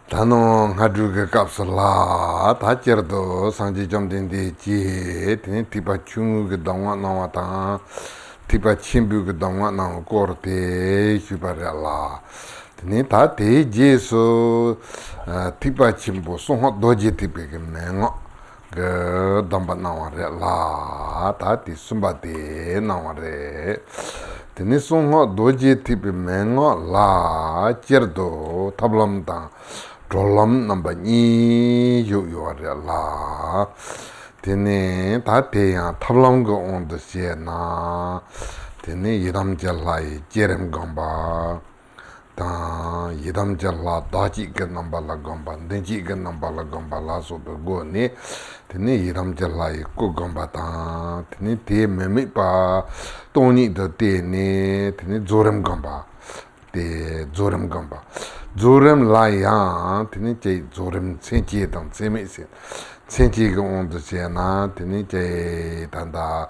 Tano Hadruga Kapsala, Tacherdo, Sanji Jamdindi, Tipa Chungu Dongwa Nawata, Tipa Chimbu Dongwa Naw Korte, Chuparella. Tate Jesu, Tipa Chimbo, Songhot Doji Tipik Mengo, Damba Nawarella, Tati Sumbate Naware. Tene Songhot Doji Tipi Mengo, La, Cherdo, Tablam Tang. Trolam number ni you are la. Tene tate tablam go on the siena. Tene yidam jalai jerem gamba. Ta yidam jala daji gan number la gamba. Denji gan number la gamba la so the go ne. Tene yidam jalai ko gamba ta. Tene te memi pa. Toni the te ne. Tene zorem gamba. Te zorem gamba. Zorem la ya, tene che zorem senchi tang seme se. Senchi ga on de se na, tene che tanda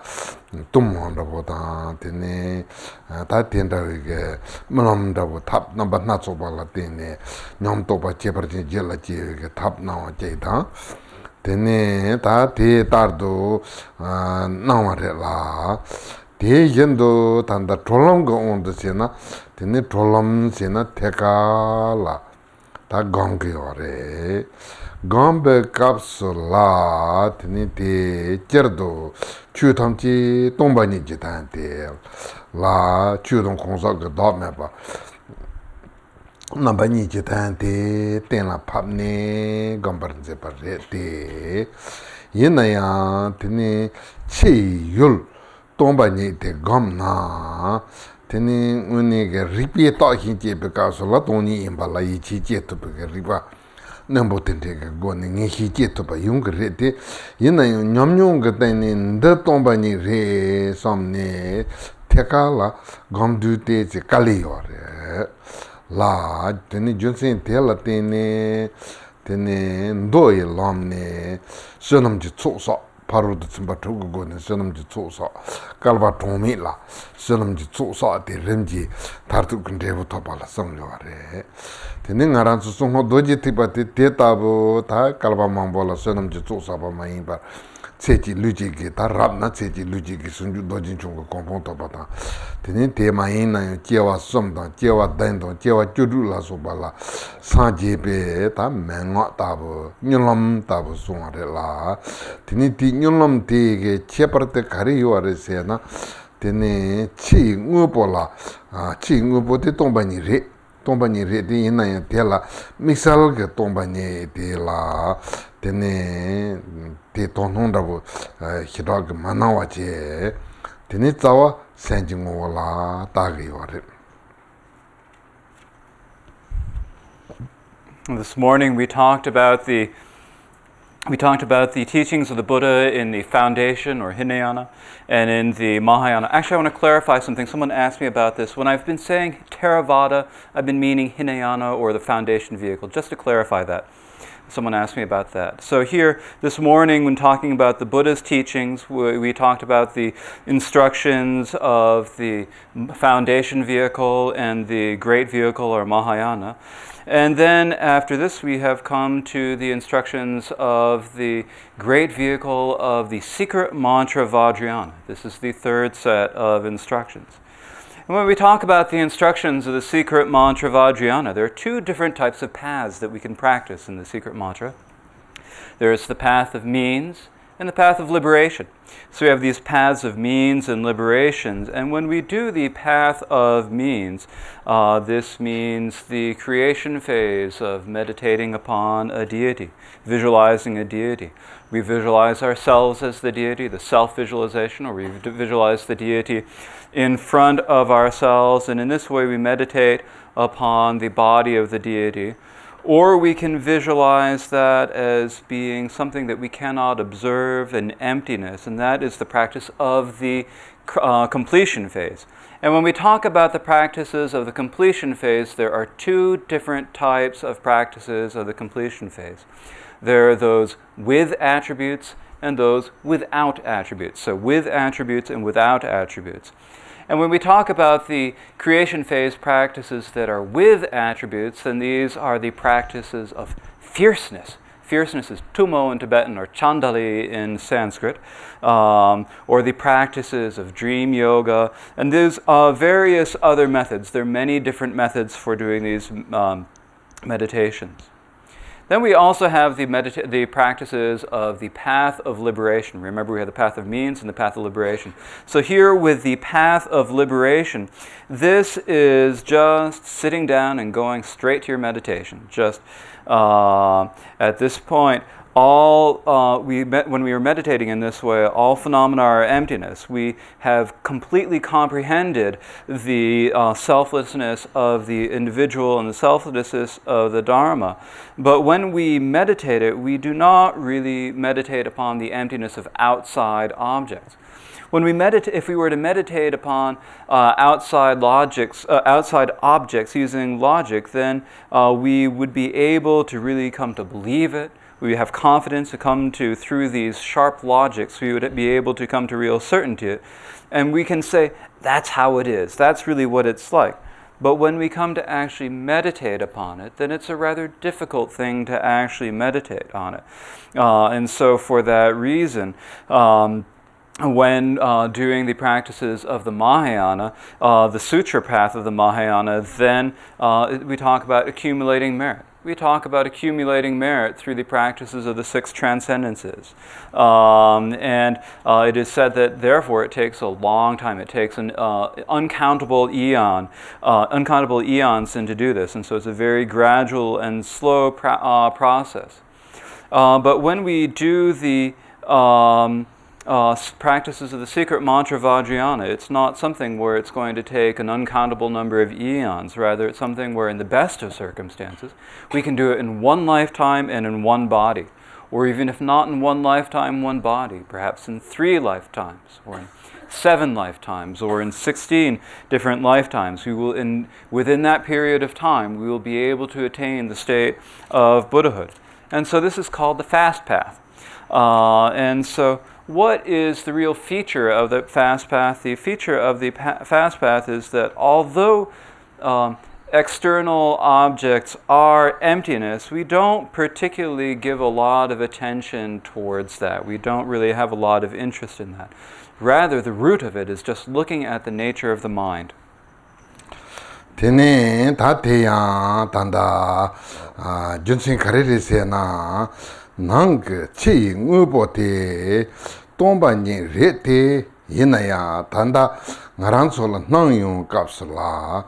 tum on da boda, tene ta tenda ge mlam da bo tap na ba na so ba la tene. Nyam to ba che par che la che ge tap na wa che ta. Tene ta te tardo na wa re la. Te yendo tanda trolam ga on de se na. Tene trolam sena teka la ta gong yore gombe kapsula tene te cherdo chu tamchi tomba ni jitante la chu dong khonsa ga da me ba namba ni jitante ten la papne gombar je par te yena ya tene chi yul tomba ni te gom na tene une ge ripi ta hin je be ka so la toni imba la yi chi je to be ripa nambo tente ge go ne ngi hi je to ba yung ge te yina nyam nyong ge tene nda tomba ni re samne teka la gam du te je kali yore la tene junsen te la tene ndo ye lamne sonam ji tso so paru de tsumba tugu go ne sonam ji tso so kalba tomi la sonam ji tso so de remji tartu kundebu topa la samlo are tene ngaran su sungho doji tipa te tabu ta kalba mambo la sonam ji tso so ba mai ba sechi luji ge ta rab na sechi luji ge sunju dojin chung ko kompon topa ta tene te mai na jewa som da jewa dan do jewa chudu la so ba la sa je be ta mengo tabu nyulam tabu sungare la tene ti nyulam te ge cheparte kari yo are se na tene chi ngupo la chi ngupo te tomba ni re te ina ya te la misal ge tomba ni te la tene te tonon da bo hirag manawa che tene tsawa senjingo la tagi yore. This morning we talked about the we talked about the teachings of the Buddha in the foundation, or Hinayana, and in the Mahayana. Actually, I want to clarify something. Someone asked me about this. When I've been saying Theravada, I've been meaning Hinayana, or the foundation vehicle, just to clarify that. Someone asked me about that. So here, this morning, when talking about the Buddha's teachings, we talked about the instructions of the foundation vehicle and the great vehicle, or Mahayana. And then after this, we have come to the instructions of the great vehicle of the secret mantra Vajrayana. This is the third set of instructions. And when we talk about the instructions of the secret mantra Vajrayana, there are two different types of paths that we can practice in the secret mantra. There is the path of means and the path of liberation. So we have these paths of means and liberations. And when we do the path of means, this means the creation phase of meditating upon a deity, visualizing a deity. We visualize ourselves as the deity, the self-visualization, or we visualize the deity in front of ourselves. And in this way we meditate upon the body of the deity. Or we can visualize that as being something that we cannot observe, an emptiness, and that is the practice of the completion phase. And when we talk about the practices of the completion phase, there are two different types of practices of the completion phase. There are those with attributes and those without attributes. So with attributes and without attributes. And when we talk about the creation phase practices that are with attributes, then these are the practices of fierceness. Fierceness is tumo in Tibetan, or chandali in Sanskrit, or the practices of dream yoga. And there's various other methods. There are many different methods for doing these meditations. Then we also have the practices of the path of liberation. Remember, we have the path of means and the path of liberation. So here with the path of liberation, this is just sitting down and going straight to your meditation. Just at this point, when we are meditating in this way, all phenomena are emptiness. We have completely comprehended the selflessness of the individual and the selflessness of the Dharma. But when we meditate it, we do not really meditate upon the emptiness of outside objects. When we meditate, if we were to meditate upon outside objects using logic, then we would be able to really come to believe it. We have confidence to come to, through these sharp logics, we would be able to come to real certainty. And we can say, that's how it is. That's really what it's like. But when we come to actually meditate upon it, then it's a rather difficult thing to actually meditate on it. And so for that reason, when doing the practices of the Mahayana, the sutra path of the Mahayana, then we talk about accumulating merit. We talk about accumulating merit through the practices of the six transcendences. And it is said that therefore it takes a long time. It takes an uncountable eons to do this. And so it's a very gradual and slow process. But when we do the practices of the secret mantra Vajrayana, it's not something where it's going to take an uncountable number of eons. Rather, it's something where in the best of circumstances, we can do it in one lifetime and in one body. Or even if not in one lifetime, one body, perhaps in 3 lifetimes, or in 7 lifetimes, or in 16 different lifetimes. We will, within that period of time, we will be able to attain the state of Buddhahood. And so this is called the fast path. And so what is the real feature of the fast path? The feature of the fast path is that although external objects are emptiness, we don't particularly give a lot of attention towards that. We don't really have a lot of interest in that. Rather, the root of it is just looking at the nature of the mind. Tene tateya tanda junsin kareresena nang chi ngubote tomba ni rete yinaya tanda ngaransola nang yung kapsula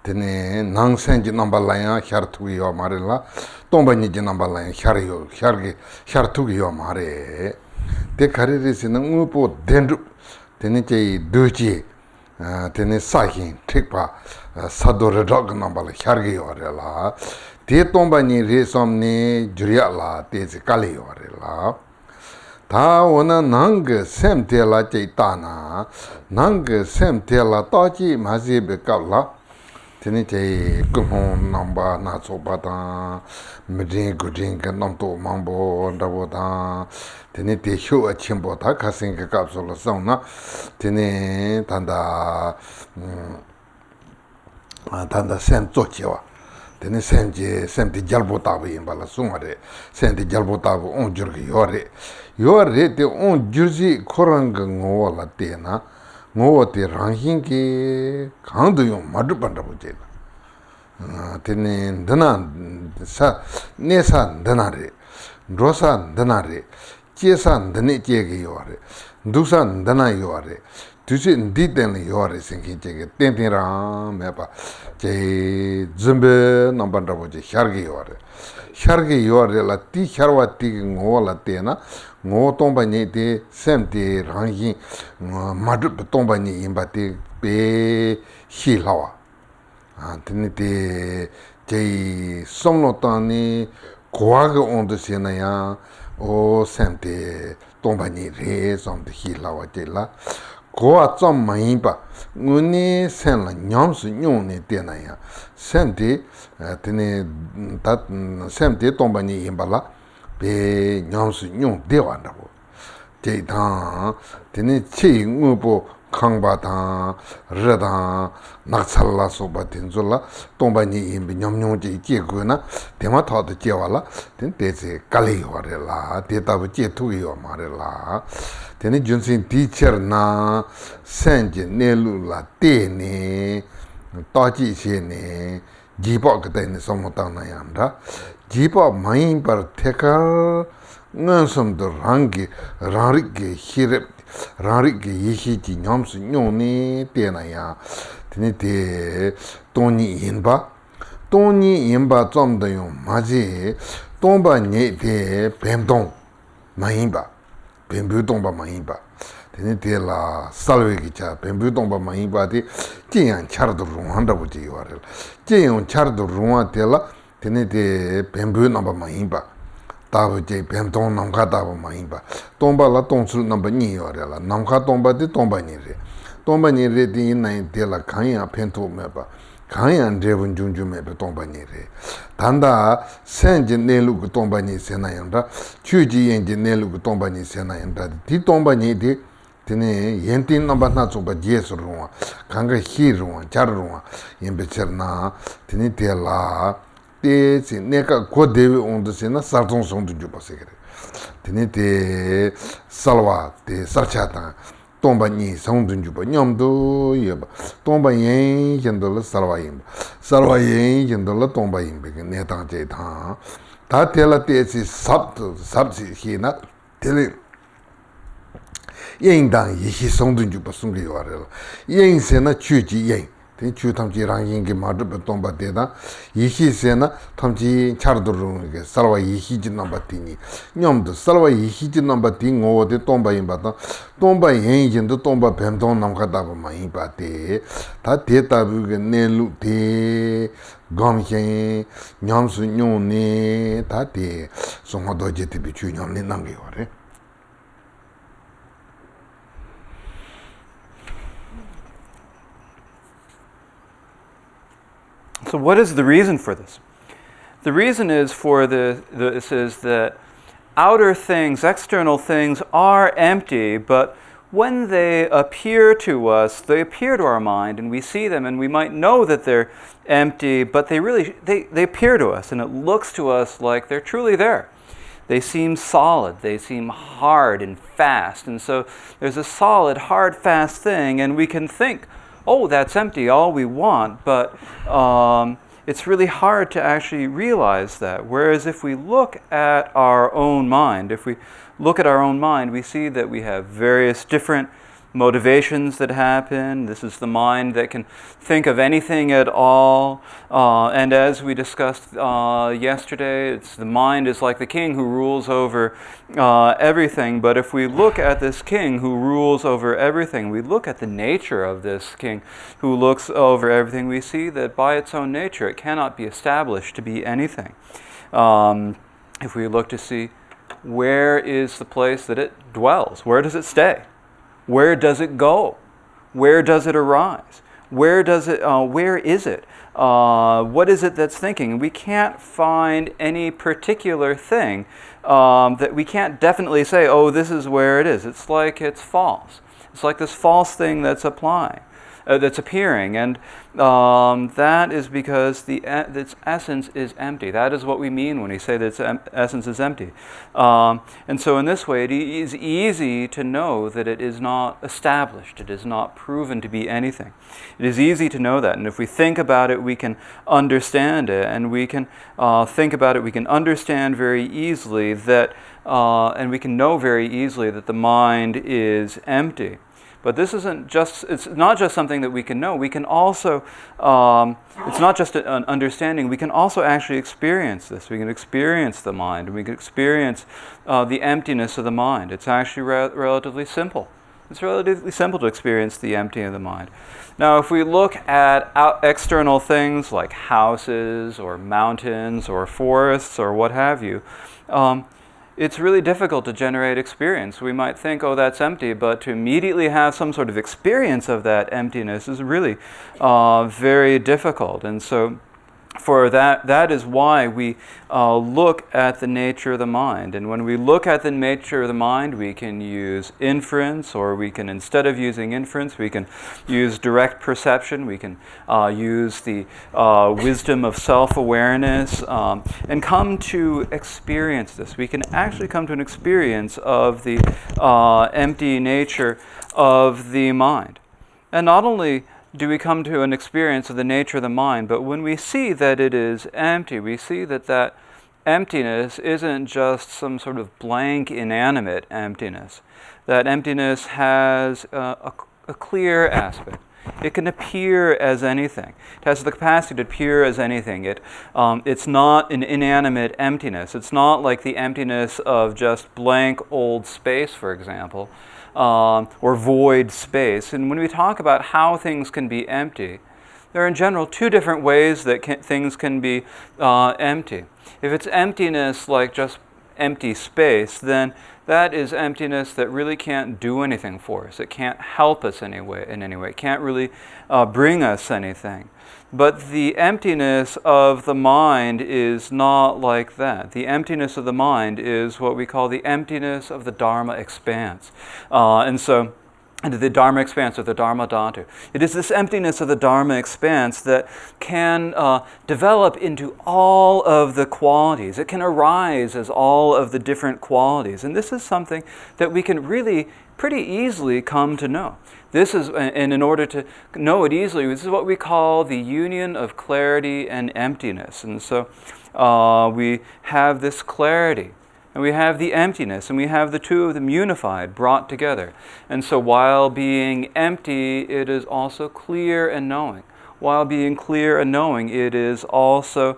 tene nang senji nambalaya hyartugi yo marela tomba ni nambalaya hyartugi yo mare te kareresena ngubo dendru tene chei doji tene sahin tikpa sadore dog nambala hyargi yo rela Te tomba ni re somni juriya la te zi kali yore la. Ta wana nang sem te la chay ta na, nang sem te la ta chi ma zi be kab la. Tene chay kulhon namba na sopa ta, midring gudring nam to mambo ndabo ta, tene te shu a chimbo ta kasing ka kab so la song na, tene tanda sem zo chewa. Tene sem ti jalbo tabu yinba la sunga re, sem ti jalbo tabu on jurgi yore. Yore te on jurji koranga ngowa la te na, ngowa te ranghin ki kangdo yung madu pandabu je na. Tene dana, nesa dana re, rosa dana re, chesa dane chege yore, dusa dana yore. Tusi ndi tenli yore sinki chege ten rang mepa che zimbe nambandrabo che shargi yore. Shargi yore la ti sharwa ti ngo la te na ngo tomba nye te sem te rangin madrup tomba nye imba te pe shi lawa. Tene te che somlo tani kuwa ge ondo se na ya o sem te tomba nye re som te shi lawa che la. Goa tsam ma yinpa, nguni sen la nyam su nyung ni tena ya, sem te tomba ni yinpa la, pe nyam su nyung dewa ndabo. Che tang, tene che ngupo kangpa tang, re tang, naktsal la sopa tenzo la, tomba ni yinpa nyam nyung che che go na, tema tato che wa la, ten te se kali yo re la, te tabu che tu yo ma re la. Tene junsin teacher na senje nelu la te ne taji she ne jipa kata ne somota na yanda jipa main par tekar ngansam do rangi ranrik ge hirep ranrik ge yishi ji nyamsu nyone te na ya tene te toni yinba zomda yung maji tomba nye te pemdong main Pembu tongpa ma yinpa. Tene te la salwe ki cha, pembu tongpa ma yinpa te jenyang chardo rungwa ndabu je yuwa re la. Jenyang chardo rungwa te la, tene te pembu namba ma yinpa. Tabu je pemtong namka tabu ma yinpa. Tongpa la tongsul namba nyi yuwa re la. Namka tongpa te tongpa nyi re. Tongpa nyi re te yinna te la kanya pento mepa. Kanyang drevun junju mepe tongpa nyi re. Tanda senje nelu ku tongpa nyi sena yanda, chuji yenje nelu ku tongpa nyi sena yanda, di tongpa nyi di, tene yentin namba na tsoba jesu rungwa, kanga hi rungwa, char rungwa, yenpe cher na, tene te la, te si neka ko dewi ondo sena sartong songdu juba sekere. Tene te salwa, te sarchatang, tomba nyi songdun juba nyamdo yeba tomba yen yendo la salwa yen yendo la tomba yen be ne tang che tang ta tela te si sab si hi na tele yen dang yi hi songdun juba sungge yore yen se na chu ji yen ten chu tam ji rang yin ge ma de tomba de da yi hi se na tam ji char do ru ge salwa yi hi ji namba ti ni nyom do salwa yi hi ji namba ti ngo de tomba yin ba da tomba yen yin do tomba pem dong nam ka da ba ma yin ba de ta de ta bu ge ne lu de gam chen nyam su nyu ne ta de so ma do je ti bi chu nyam ne nang ge yore. So what is the reason for this? The reason is this is that outer things, external things are empty, but when they appear to us, they appear to our mind and we see them and we might know that they're empty, but they appear to us and it looks to us like they're truly there. They seem solid, they seem hard and fast, and so there's a solid, hard, fast thing and we can think, oh, that's empty, all we want, but it's really hard to actually realize that. Whereas if we look at our own mind, we see that we have various different motivations that happen. This is the mind that can think of anything at all. And as we discussed yesterday, the mind is like the king who rules over everything. But if we look at this king who rules over everything, we look at the nature of this king who looks over everything, we see that by its own nature it cannot be established to be anything. If we look to see where is the place that it dwells, where does it stay? Where does it go? Where does it arise? Where is it? What is it that's thinking? We can't find any particular thing that we can't definitely say, oh, this is where it is. It's like it's false. It's like this false thing that's appearing, and that is because its essence is empty. That is what we mean when we say that its essence is empty. And so in this way, it is easy to know that it is not established. It is not proven to be anything. It is easy to know that, and if we think about it, we can understand it, and we can think about it, we can understand very easily that, and we can know very easily that the mind is empty. But this isn't just, it's not just something that we can know. We can also, it's not just an understanding, we can also actually experience this. We can experience the mind, and we can experience the emptiness of the mind. It's actually relatively simple. It's relatively simple to experience the emptying of the mind. Now, if we look at external things like houses or mountains or forests or what have you, it's really difficult to generate experience. We might think, oh, that's empty, but to immediately have some sort of experience of that emptiness is really very difficult. And so for that is why we look at the nature of the mind. And when we look at the nature of the mind, we can use inference, or we can, instead of using inference, we can use direct perception. We can use the wisdom of self-awareness and come to experience this. We can actually come to an experience of the empty nature of the mind. And not only do we come to an experience of the nature of the mind, but when we see that it is empty, we see that that emptiness isn't just some sort of blank, inanimate emptiness. That emptiness has a clear aspect. It can appear as anything. It has the capacity to appear as anything. It's not an inanimate emptiness. It's not like the emptiness of just blank old space, for example, or void space. And when we talk about how things can be empty, there are in general two different ways that things can be empty. If it's emptiness like just empty space, then that is emptiness that really can't do anything for us. It can't help us in any way. It can't really bring us anything. But the emptiness of the mind is not like that. The emptiness of the mind is what we call the emptiness of the Dharma expanse. And the Dharma expanse, or the Dharma Dhatu. It is this emptiness of the Dharma expanse that can develop into all of the qualities. It can arise as all of the different qualities. And this is something that we can really pretty easily come to know. And in order to know it easily, this is what we call the union of clarity and emptiness. And so we have this clarity, and we have the emptiness, and we have the two of them unified, brought together. And so while being empty, it is also clear and knowing. While being clear and knowing, it is also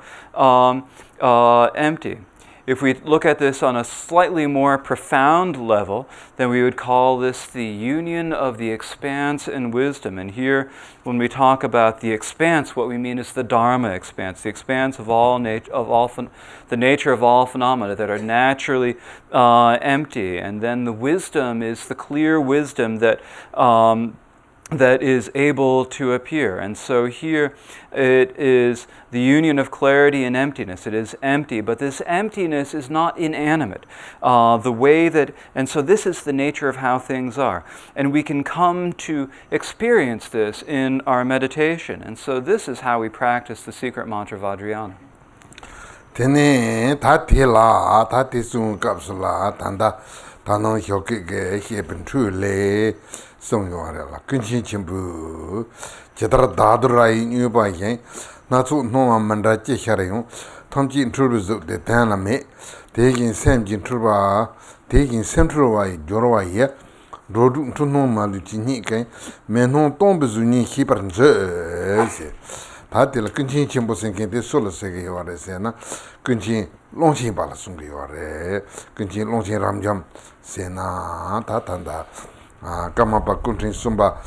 empty. If we look at this on a slightly more profound level, then we would call this the union of the expanse and wisdom. And here, when we talk about the expanse, what we mean is the Dharma expanse, the expanse of the nature of all phenomena that are naturally empty. And then the wisdom is the clear wisdom that is able to appear. And so here it is the union of clarity and emptiness. It is empty, but this emptiness is not inanimate. And so this is the nature of how things are. And we can come to experience this in our meditation. And so this is how we practice the secret mantra Vajrayana. Tene tatila tatisun kapsula tanda tanong hyokige hyepin chule 송요하라 근친 침부 제대로 다들라이 뉴바인 나초 노만 만다 제샤래요 탐지 인트로듀스 데 단라메 대긴 샘진 트바 대긴 센트로와이 조로와이 Rodung to no maluchini, Menon tombezuni, Hiperze. Tatil Kunchin Chimbo sinking the solo segi or sena, Kunchin Lonchin Balasungi or Kunchin Lonchin Ramjam, Sena, Tatanda. Kamapa Kunchin Sumba,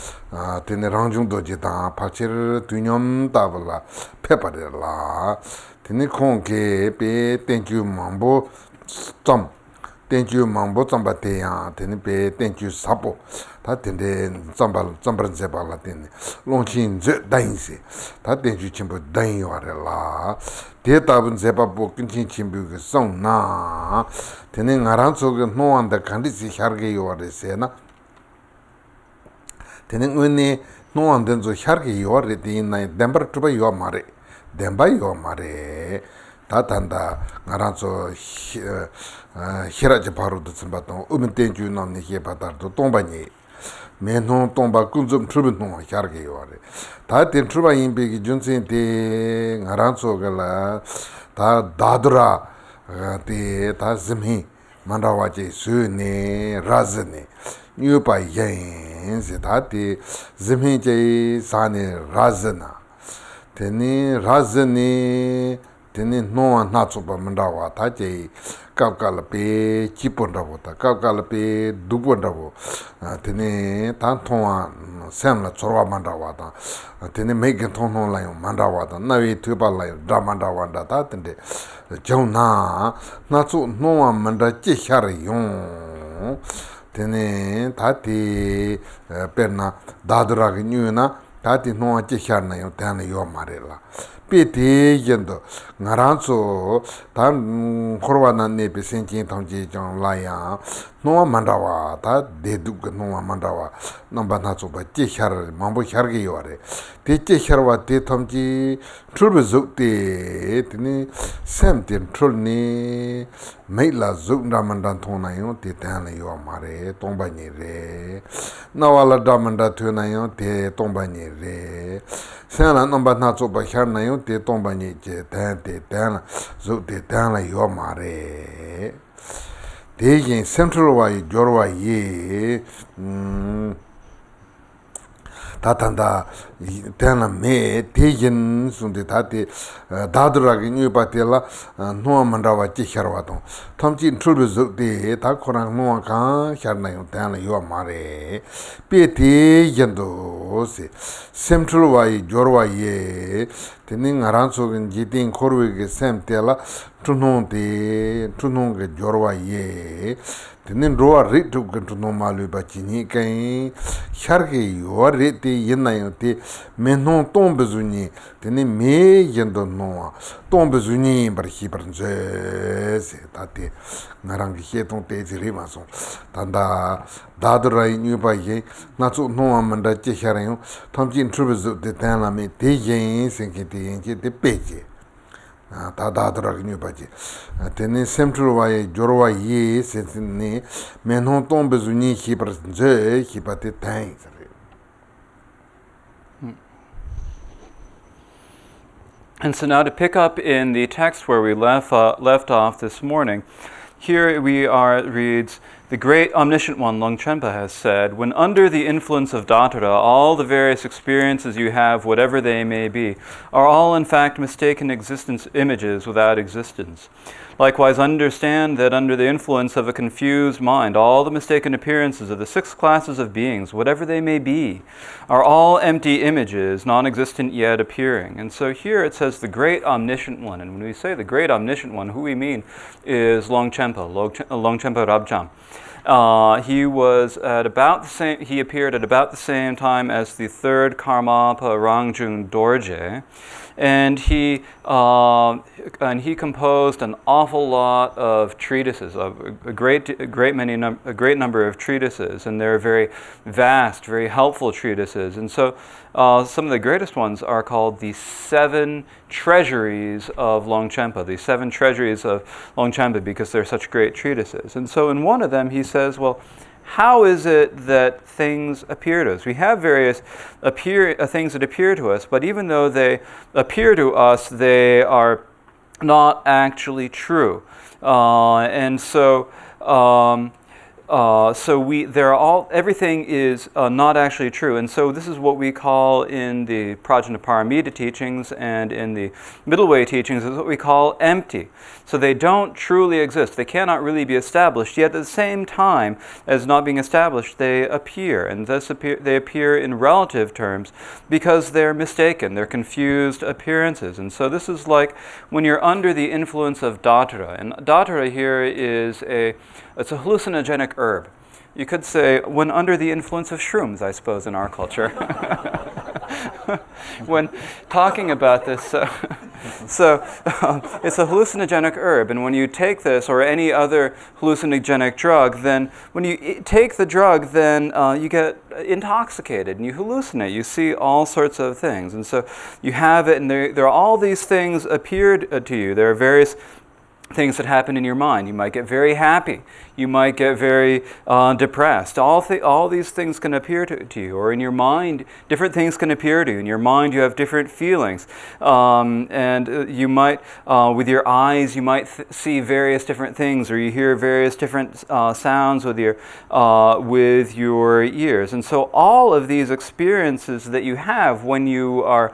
Teneranjum Dojita, Pachir, Tunyom Tabla, Pepperella, Tenikon Pe, thank you, Mambo, Stump. Thank you, Mambo Zambatea, Tenipe, thank you, Sapo. That in the Zamban Zeba Latin. Launchin Dainsi. That thank you, Chimbo Dain or la. Tetabun Zeba Bokin Chimbu song na. Tening Aranso no one the Candisi Hargay or the Sena. Tening Winnie no one then so Hargay or the in Denver to buy your mare. Then buy your mare. Tatanda Naranzo Hirajaparu the Simbaton, Umentenju non Hipatardo, Tombani, Menon Tomba Kunzum Trubino, Hargi or Tatin Truba in Big Junsin de Naranzo Gala, Ta Dadra, de Tazimi, Mandawaji, Suni, Razani, Nupa Yains, Tati, Zimiji, Sani, Razana, Teni, Razani. Teni no natsuba mandawa taje kapkalape chipondavota kapkalape dubondavo teni tantonwa semla chorwa mandawa ta teni mege tono layo mandawa ta nawi tuba layo dramandawa da ta tende jona natsu no manda chihari yon teni tati perna dadura nyuna tati no chihar na yo tani yo marela Pete yendo Naranzo Tan Horwana Nepe Senkin Tamji John Laya Noa Mandawa Ta Deduk Noa Mandawa Nambanatso by Tichar Mambo Hargi Yore Tichharwa Te Tamji Trubezuk Te Tini Semtin Trulni Maila Zuk Ramandantona Yon Titana Yo Mare Tombani Re Nawala Damanda Tunayon Te Tombani Re Sena number not so by Harnayo, de Tombani, de Dana, so de Dana Yomare. Digging Central Way, Jorwa ye, Tatanda, Dana me, Tigan, Sunditati, Dadrag, New Patella, no Mandawa Ticharwaton. Tomchin Trubuzuk de Takorang Noaka, Harnayo, Dana Yomare. Pete Yendo, Central Way, Jorwa ye, Tening Aranso and Jiting Korwig, Sam Tella, Tunon Jorwa ye. Tenin roa rit to get to no malu bachini kai Shargi or reti yenayote menon tombezuni teni me yendo noa tombezuni barhi branze tate narangi heton te rimason tanda dadra inu ba ye natsu noa manda cheharayo tamjin trubezu de tana me te yen senkiti te peje Tadadra Nubaji. Tene Central Way, Jorwa ye, Sensini, Menon Tombezuni, Hiperze, Hipate Tanks. And so now to pick up in the text where we left off this morning, here reads, the great omniscient one, Longchenpa, has said, when under the influence of Dattara, all the various experiences you have, whatever they may be, are all in fact mistaken existence images without existence. Likewise, understand that under the influence of a confused mind, all the mistaken appearances of the 6 classes of beings, whatever they may be, are all empty images, non-existent yet appearing. And so here it says the great omniscient one. And when we say the great omniscient one, who we mean is Longchenpa Rabjam. He appeared at about the same time as the 3rd Karmapa Rangjung Dorje, and he composed an awful lot of treatises, a great number of treatises, and they're very vast, very helpful treatises. And so some of the greatest ones are called the 7 treasuries of Longchenpa, the 7 treasuries of Longchenpa, because they're such great treatises. And so in one of them he says, well, how is it that things appear to us? We have various things that appear to us, but even though they appear to us, they are not actually true. And so everything is not actually true. And so this is what we call in the Prajnaparamita teachings and in the Middle Way teachings is what we call empty. So they don't truly exist. They cannot really be established, yet at the same time as not being established, they appear. And they appear in relative terms because they're mistaken. They're confused appearances. And so this is like when you're under the influence of dattara. And dattara here is it's a hallucinogenic herb. You could say when under the influence of shrooms, I suppose, in our culture. When talking about this, it's a hallucinogenic herb, and when you take this or any other hallucinogenic drug, then when you take the drug, then you get intoxicated and you hallucinate. You see all sorts of things, and so you have it, and there are all these things appeared to you. There are various things that happen in your mind. You might get very happy. You might get very depressed. All these things can appear to you. Or in your mind, different things can appear to you. In your mind, you have different feelings. And you might, with your eyes, you might see various different things, or you hear various different sounds with your ears. And so all of these experiences that you have when you are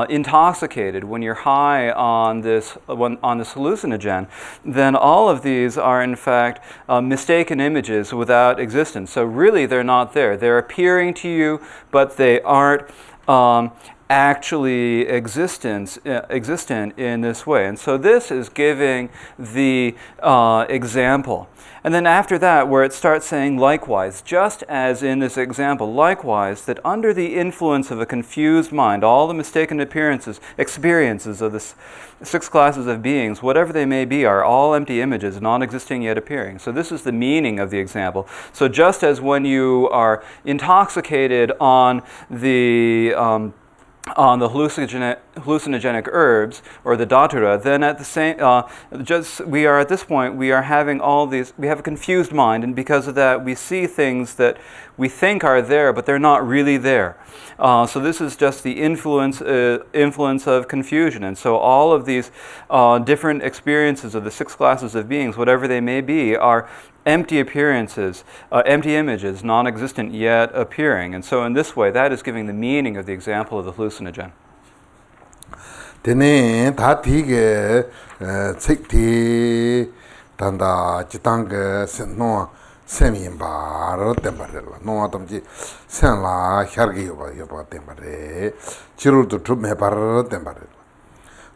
intoxicated, when you're high on this hallucinogen, then all of these are in fact mistaken images without existence. So really they're not there. They're appearing to you, but they aren't actually existent in this way. And so this is giving the example. And then after that, where it starts saying likewise, just as in this example, likewise, that under the influence of a confused mind, all the mistaken experiences of the six classes of beings, whatever they may be, are all empty images, non-existing yet appearing. So this is the meaning of the example. So just as when you are intoxicated on the hallucinogenic herbs or the dattara, then at the same, we are at this point, we are having all these, we have a confused mind, and because of that we see things that we think are there, but they're not really there. So this is just the influence of confusion. And so all of these different experiences of the six classes of beings, whatever they may be, are empty appearances, empty images, non-existent yet appearing. And so in this way, that is giving the meaning of the example of the hallucinogen. Tene ta tige tsikti tanda chitanga no semin bar tembarela no tamji senla hargi yoba tembare chirul to trup me bar tembarela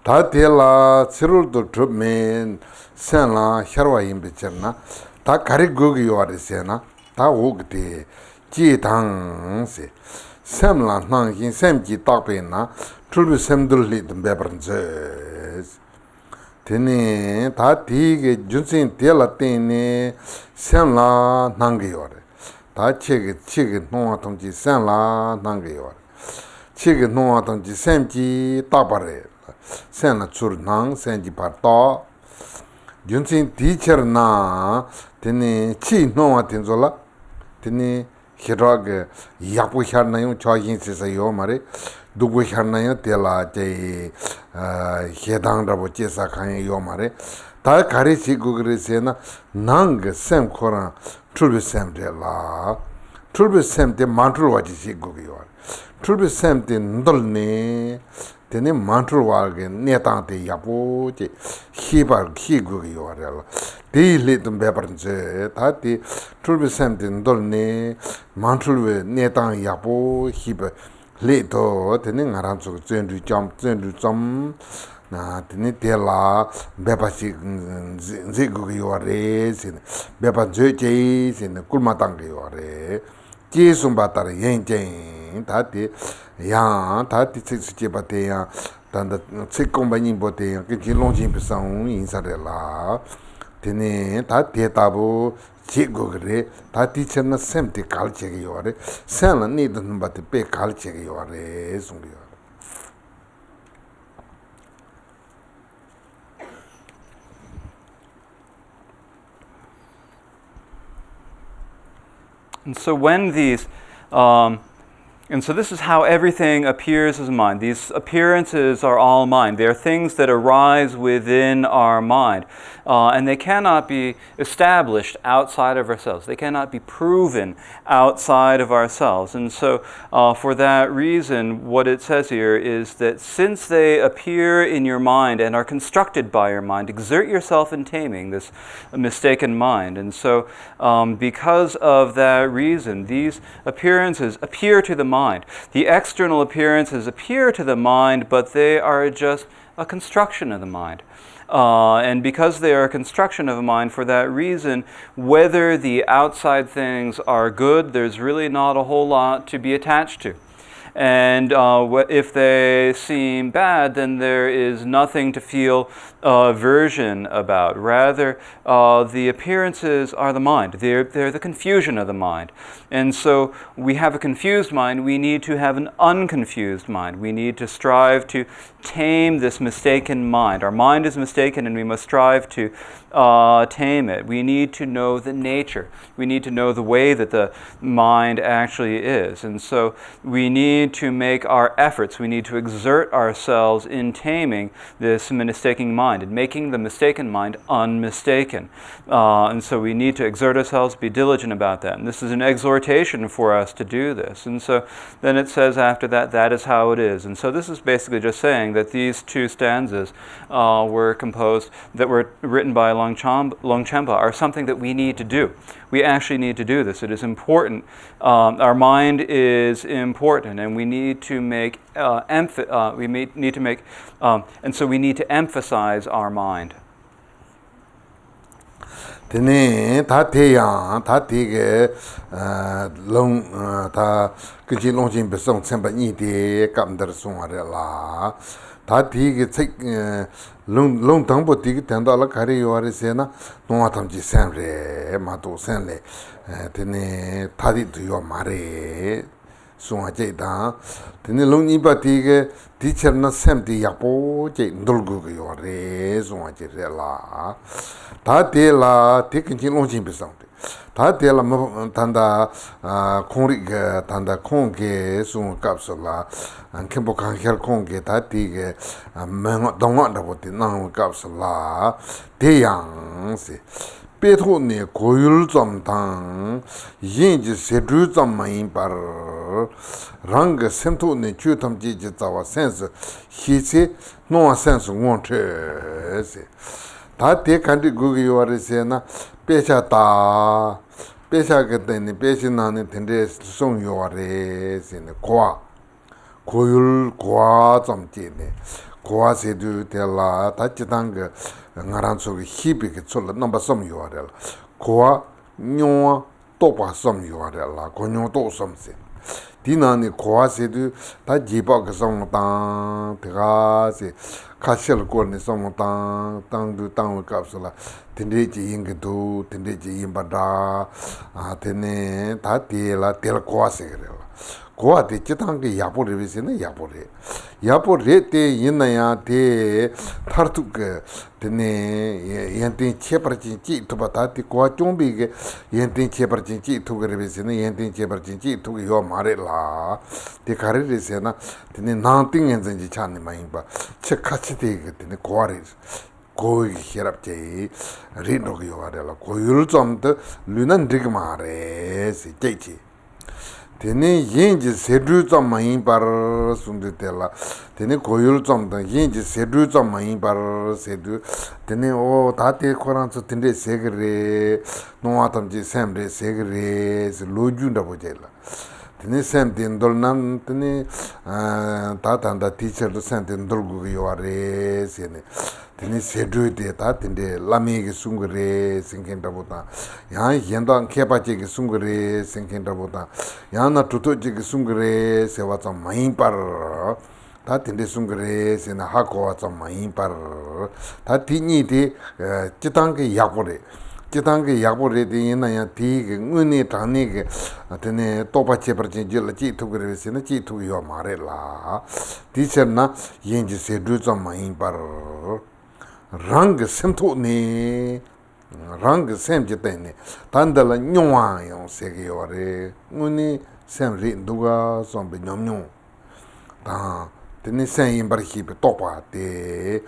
ta tela chirul to trup me senla harwa imbicherna 다 가리고기 요아르세나 다 오그데 지당세 샘라 나긴 샘지 딱베나 출비 샘들리 덤베버제 테네 다 디게 준신 텔라테네 샘라 난게요레 다 체게 노아통지 샘라 난게요레 체게 노아통지 샘지 딱바레 샘나 출낭 샘지 바타 junsin teacher na tene chi no wa tenzola tene hirag yapu harna yo chogyam se yo mare dubu harna yo tela je hedang rabo che sa khan yo mare ta kare chi gugre se na nang sem khora tulbe sem de la tulbe sem de mantul wa ji gugi yo tulbe sem de ndol ne tene mantul wage netang te yapo che hibar higu yorela de le dum bebarnje ta ti tulbe samtin dolne mantul we netang yapo hiba le to tene ngaran chu zendu jam na tene tela bebachi zigu yore sin bebanje che sin kulmatang yore ki sumbatar yen tati ya tati tsi bate ya tanda tsi compagnie bote ya ke longjin pesang insarela tene tati tabu chi gogre tati chen semti kalche yore sen ni dun bate pe kalche yore sungyo. And so when these And so this is how everything appears as mind. These appearances are all mind. They are things that arise within our mind. And they cannot be established outside of ourselves. They cannot be proven outside of ourselves. And so for that reason, what it says here is that since they appear in your mind and are constructed by your mind, exert yourself in taming this mistaken mind. And so because of that reason, these appearances appear to the mind. The external appearances appear to the mind, but they are just a construction of the mind. And because they are a construction of the mind, for that reason, whether the outside things are good, there's really not a whole lot to be attached to. And if they seem bad, then there is nothing to feel aversion about. Rather, the appearances are the mind. They're the confusion of the mind. And so we have a confused mind. We need to have an unconfused mind. We need to strive to tame this mistaken mind. Our mind is mistaken, and we must strive to tame it. We need to know the nature. We need to know the way that the mind actually is. And so we need to make our efforts. We need to exert ourselves in taming this mistaken mind and making the mistaken mind unmistaken. And so we need to exert ourselves, be diligent about that. And this is an exhortation for us to do this. And so then it says after that, that is how it is. And so this is basically just saying that these two stanzas were composed, that were written by Longchenpa, are something that we need to do. We actually need to do this. It is important. Our mind is important, and we need to make and so we need to emphasize our mind. Tene ta te yang ta te ge long ta ke long jin be song chen ba ni de kam der song re la ta ti ge chik long tang bo ti ge ten da la ka re yo re se na no wa tam ji sen re ma to sen le tene ta di du yo ma re song a je da tene long ni ba ti ge teacher na sem ti ya po je ndol gu ge yo re song a je re la 다 데라 테킨진 롱진 비상데 다 데라 뭐 단다 콩리가 단다 콩게 송 갑슬라 켄포 강her 콩게 다 티게 맹 동원다 보티 나 갑슬라 대양세 베토네 고율 점당 인지 세주 점마인 바르 랑 센토네 주탐지 지자와 센스 히세 노 센스 원체세 다 대칸디 구기 요아르세나 빼샤다 빼샤게더니 빼신나는 텐데 송 요아레세네 고아 고율 고아 점지네 고아세도 될라 다치당가 나란속이 히비게 촐라 넘바 som 요아레라 고아 뇨아 또바 som 요아레라 고뇨 또 som세 디나니 고아세도 다 지바가 som당 대가세 카실 거네 som당 땅도 땅을 값을라 텐데지 인게도 텐데지 임바다 아 테네 다 데라 델 고아세 그래라 고아데 지당게 야보레비세네 야보레 때 있나야 데 타르투게 테네 연tin 체버진지 투바다티 고아 좀비게 연tin 체버진지 투그레비세네 연tin 체버진지 투게 요 마레라 데 가레레세나 테네 나팅 엔진지 찬네 마인바 체카치데 테네 고아레 고이 히랍제 리노게 요아레라 고율 좀더 르난 디그마레 세제치 테네 인지 세주 좀 많이 바르 순데텔라 테네 고율 좀더 인지 세주 좀 많이 바르 세두 테네 오 다테 코란스 텐데 세그레 노아탐지 샘레 세그레 로준다 보젤라 테네 샘딘 돌난 테네 다탄다 티처도 샘딘 돌고 요아레 세네 테네 세두데 다텐데 라미게 숭그레 생켄다보다 야 yendan 케바지게 숭그레 생켄다보다 야나 투토지게 숭그레 세와자 마인파르 다텐데 숭그레 세나 하고와자 마인파르 다티니데 지당게 야보레 지당게 야보레데 예나야 디게 은니 당니게 테네 또바체버진 질지 투그레세나 지투요 마레라 디처나 yen지 세두자 마인파르 rang semtone rang semjitene tandala nywa yon sege yore nguni sem rin duga som be nyom nyom ta tene sen yin bar hi be to pa te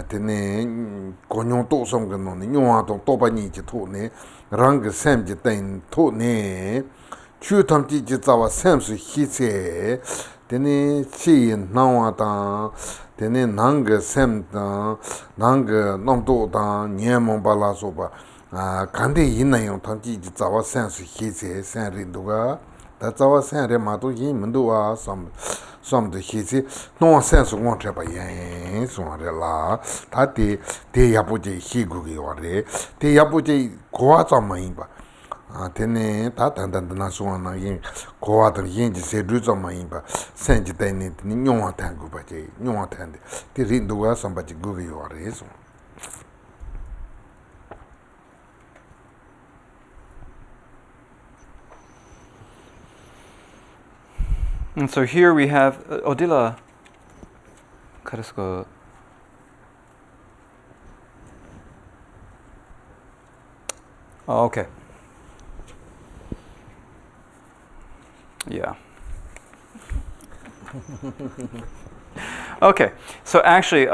tene konyo to som ga no ni nywa to pa ni ji to ne rang ge sem ji ten to ne chu tam ji ji za wa sem su hi se tene chi yin na wa ta tene nang ge sem ta nang ge nom to ta nye mo ba la so ba 간데 있나요? 단지 자와 센스 희세 센린도가 다 자와 센레 마도 힘문도와 som도 희세 노 센스 원체 바예 소라라 다디 대야부지 희국이 와래 대야부지 고아자마인 바 테네 다 단단단나 소나 yin 고아들 인지 세르자마인 바 센지 때니 뇽와 탄고 바지 뇽와 탄데 디린도가 som바지 구기 와래 소 And so here we have Odila Karasko. Oh, okay. Yeah. Okay. So actually,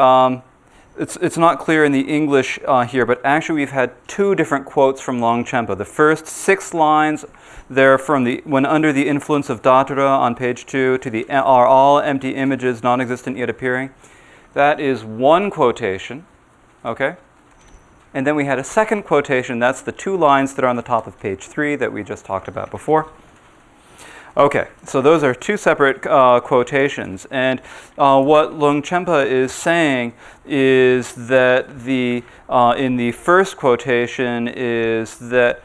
it's not clear in the English here, but actually we've had two different quotes from Longchenpa. The first 6 lines, they're from the when under the influence of Dattara on page 2 to the are all empty images non-existent yet appearing. That is one quotation, okay? And then we had a second quotation. That's the 2 lines that are on the top of page 3 that we just talked about before. Okay, so those are 2 separate quotations. And what Longchenpa is saying is that the in the first quotation is that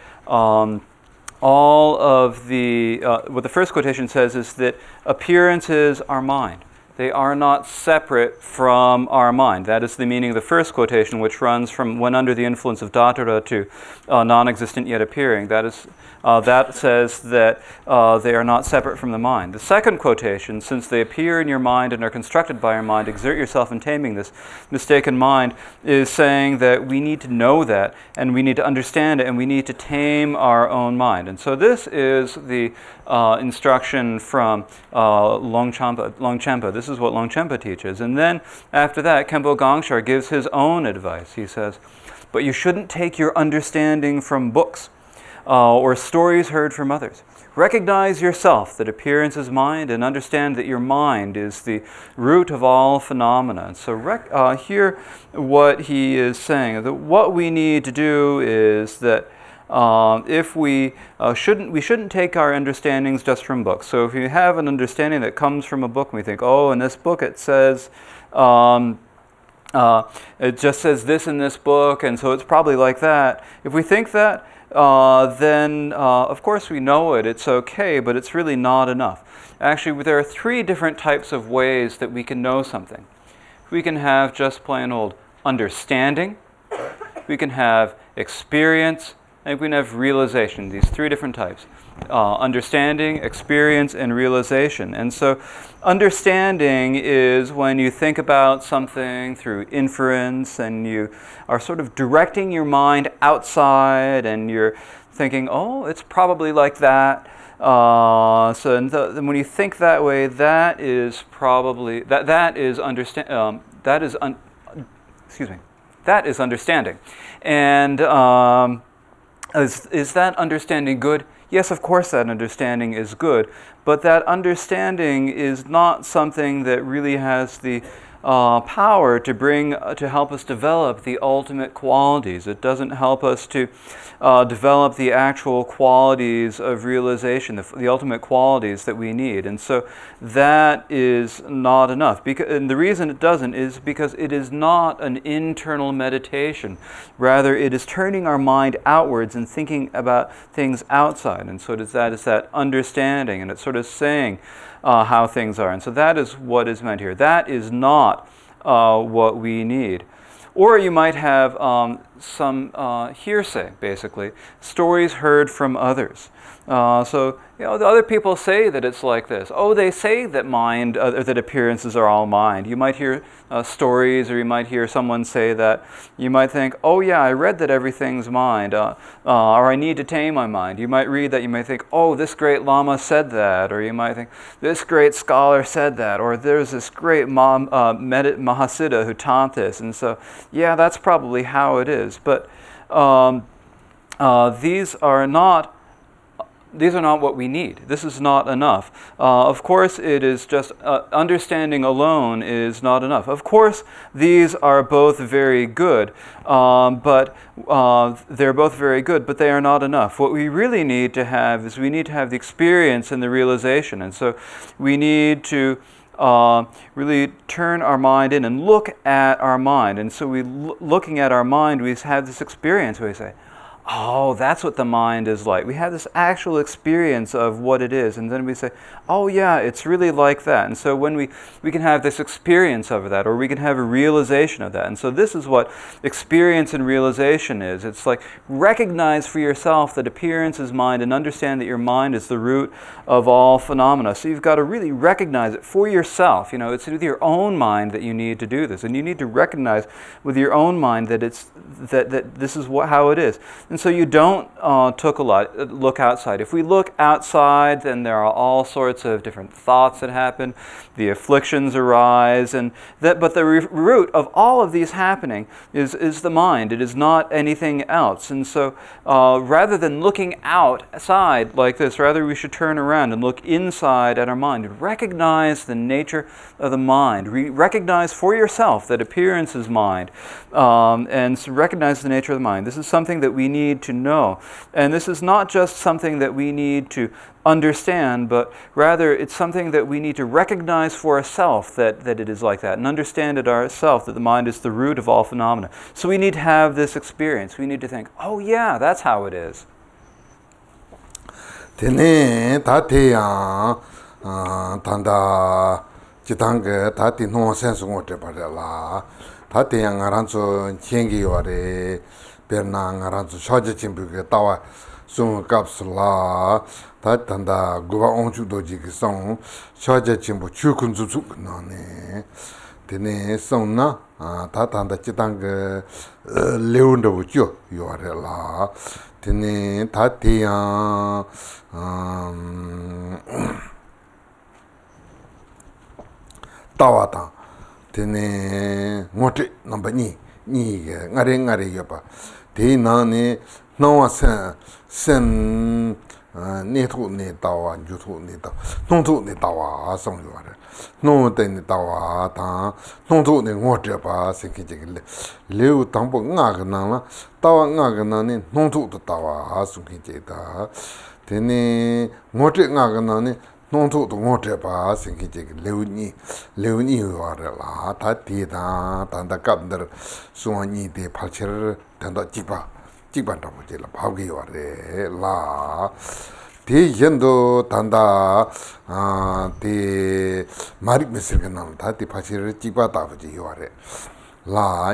all of the what the first quotation says is that appearances are mind. They are not separate from our mind. That is the meaning of the first quotation, which runs from when under the influence of Dattara to non-existent yet appearing. That is that says that they are not separate from the mind. The second quotation, since they appear in your mind and are constructed by your mind, exert yourself in taming this mistaken mind, is saying that we need to know that, and we need to understand it, and we need to tame our own mind. And so this is the instruction from Longchenpa. This is what Longchenpa teaches. And then after that, Khenpo Gangshar gives his own advice. He says, but you shouldn't take your understanding from books or stories heard from others. Recognize yourself that appearance is mind, and understand that your mind is the root of all phenomena. And so here what he is saying, that what we need to do is that if we shouldn't take our understandings just from books. So if you have an understanding that comes from a book, and we think, oh, in this book it says, it just says this in this book, and so it's probably like that. If we think that, then of course we know it, it's okay, but it's really not enough. Actually, there are 3 different types of ways that we can know something. We can have just plain old understanding, we can have experience, and we can have realization, these 3 different types. Understanding, experience, and realization. And so understanding is when you think about something through inference and you are sort of directing your mind outside and you're thinking, oh, it's probably like that. When you think that way, that is probably, that is understanding. And is that understanding good? Yes, of course that understanding is good, but that understanding is not something that really has the power to help us develop the ultimate qualities. It doesn't help us to develop the actual qualities of realization, the ultimate qualities that we need. And so that is not enough. And the reason it doesn't is because it is not an internal meditation. Rather, it is turning our mind outwards and thinking about things outside. And so that is that understanding, and it's sort of saying how things are. And so that is what is meant here. That is not what we need. Or you might have some hearsay, basically, stories heard from others. So, the other people say that it's like this. Oh, they say that mind, that appearances are all mind. You might hear stories, or you might hear someone say that. You might think, oh yeah, I read that everything's mind, or I need to tame my mind. You might read that, you might think, oh, this great Lama said that, or you might think, this great scholar said that, or there's this great Mahasiddha who taught this, and so, yeah, that's probably how it is. But these are not what we need. This is not enough. Of course, it is just understanding alone is not enough. Of course, these are both very good, but they're both very good, but they are not enough. What we really need to have is we need to have the experience and the realization. And so we need to really turn our mind in and look at our mind. And so looking at our mind, we have this experience where we say, oh, that's what the mind is like. We have this actual experience of what it is, and then we say, oh yeah, it's really like that. And so when we can have this experience of that, or we can have a realization of that. And so this is what experience and realization is. It's like recognize for yourself that appearance is mind, and understand that your mind is the root of all phenomena. So you've got to really recognize it for yourself. It's with your own mind that you need to do this, and you need to recognize with your own mind that that this is how it is. And so you don't look outside. If we look outside, then there are all sorts of different thoughts that happen. The afflictions arise, but the root of all of these happening is the mind. It is not anything else. And so rather than looking outside like this, rather we should turn around and look inside at our mind and recognize the nature of the mind. Recognize for yourself that appearance is mind, and so recognize the nature of the mind. This is something that we need to know. And this is not just something that we need to understand, but rather it's something that we need to recognize for ourselves that it is like that, and understand it ourselves that the mind is the root of all phenomena. So we need to have this experience. We need to think, oh yeah, that's how it is. Tene tateya tanda chitanga tati no sense ngote parela tateya ngaranzo chengi yore perna ngaranzo shaje chimbuke tawa sung kapsula tatanda guba onchu doji ki song shaje chimbu chukun zuzuk nane tene song na tatanda chitanga leunda wujo yore la tene tateya tawata tene ngote number ni ngare yopa te nane nawa sen ne thu ne tawa ju thu ne tawa nong thu ne tawa song yore no te ne tawa ta nong thu ne ngote pa senki jigile leu tampo nga na la tawa nga na ne nong thu tawa sunki jeta tene ngote nga na ne nong thu ngote pa senki jigile leuni yore la ta ti da tanda kapder suani de palcher tanda jiba da boje la bhagi yore la te yendo tanda te marik mesir ganam ta te palcher jiba da boje yore la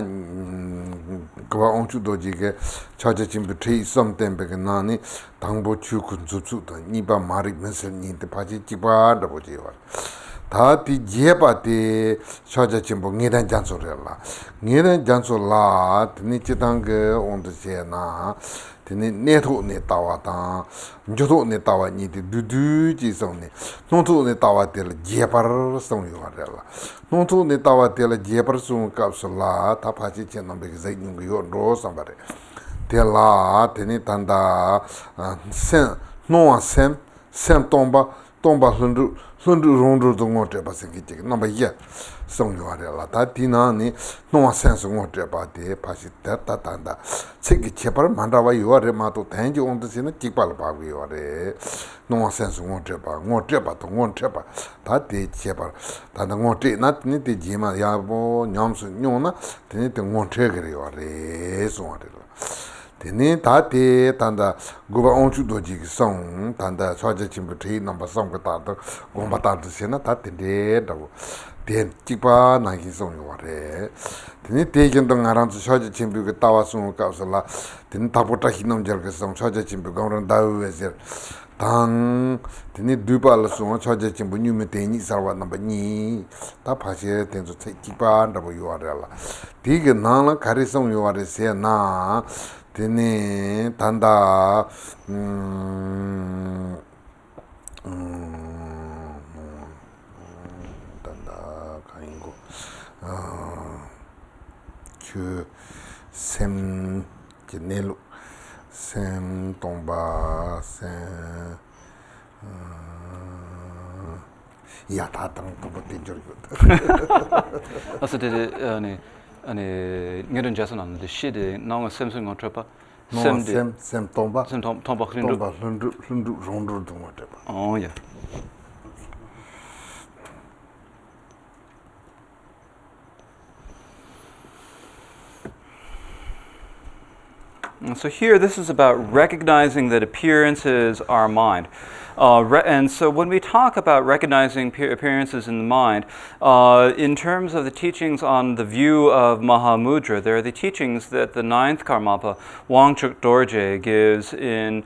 kwa onchu doji ke chaja chimbu tri som tempe ke nani tangbo chu kun zu da niba marik mesir ni te palcher jiba da boje yore 다 디제바 디 샤자침보 녜단 잔소래라 녜단 잔소라 드니 지당게 온드제나 드니 네토 네타와다 njото ne tawa ni de du ji song ne nonto ne tawa de jepar song yo la nonto ne tawa de jepar sung kapsula ta pha chi chen nambe zai ning yo ro sambare de la teni tanda sen no sem tomba hundu rondu ngote ba se ki number ye song yo la ta tina ni no sense ngote ba de pha chi ta tanda cheki chepar mandawa yo re ma to tenji on de sin tikpal ba yo re no sense ngote ba ta de chepar tanda ngote na ni de jima ya bo nyamsu nyona de de ngote gre yo re so re tene tate tanda guba onchu doji ki song tanda chwaja chimbu tri namba song ka tata gomba tata sena tate de dago den chipa na gi song yo re tene te gen dong aran zu shoje chimbu ge tawa sung ka sala tene tapota hinom jer ge song shoje chimbu gong da we zer tang tene dupa la sung shoje chimbu nyu me te ni sarwa na ba ni ta pha che ten zu chipa nda bo yo re la ti ge na la kari song yo re se na tene tanda que sem genelo sem tomba sem ya ta tang to bote jorgo also did ani ngeren jason on the shit now Samsung on trapa sem tomba tomba rundu oh yeah. And so here, this is about recognizing that appearances are mind. And so when we talk about recognizing appearances in the mind, in terms of the teachings on the view of Mahamudra, there are the teachings that the ninth Karmapa, Wangchuk Dorje, gives in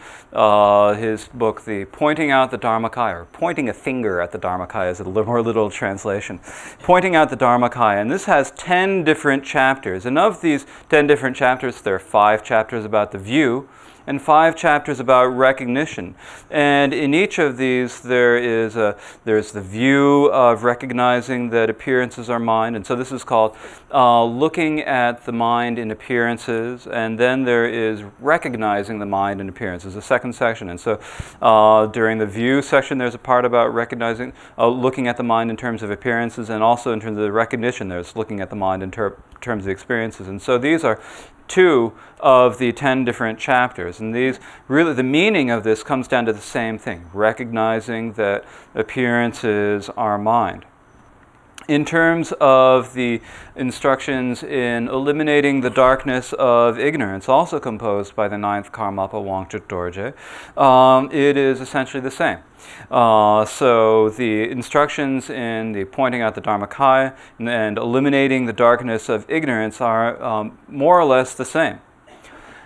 his book, the Pointing Out the Dharmakaya, or Pointing a Finger at the Dharmakaya is a more literal translation. Pointing Out the Dharmakaya, and this has 10 different chapters. And of these 10 different chapters, there are 5 chapters about the view, and 5 chapters about recognition. And in each of these, there's the view of recognizing that appearances are mind. And so this is called looking at the mind in appearances. And then there is recognizing the mind in appearances, the second section. And so during the view section, there's a part about recognizing, looking at the mind in terms of appearances, and also in terms of the recognition, there's looking at the mind in terms of experiences. And so these are 2 of the 10 different chapters. And these really, the meaning of this comes down to the same thing, recognizing that appearances are mind. In terms of the instructions in eliminating the darkness of ignorance, also composed by the ninth Karmapa Wangchuk Dorje, it is essentially the same. So the instructions in the Pointing Out the Dharmakaya and eliminating the darkness of ignorance are more or less the same.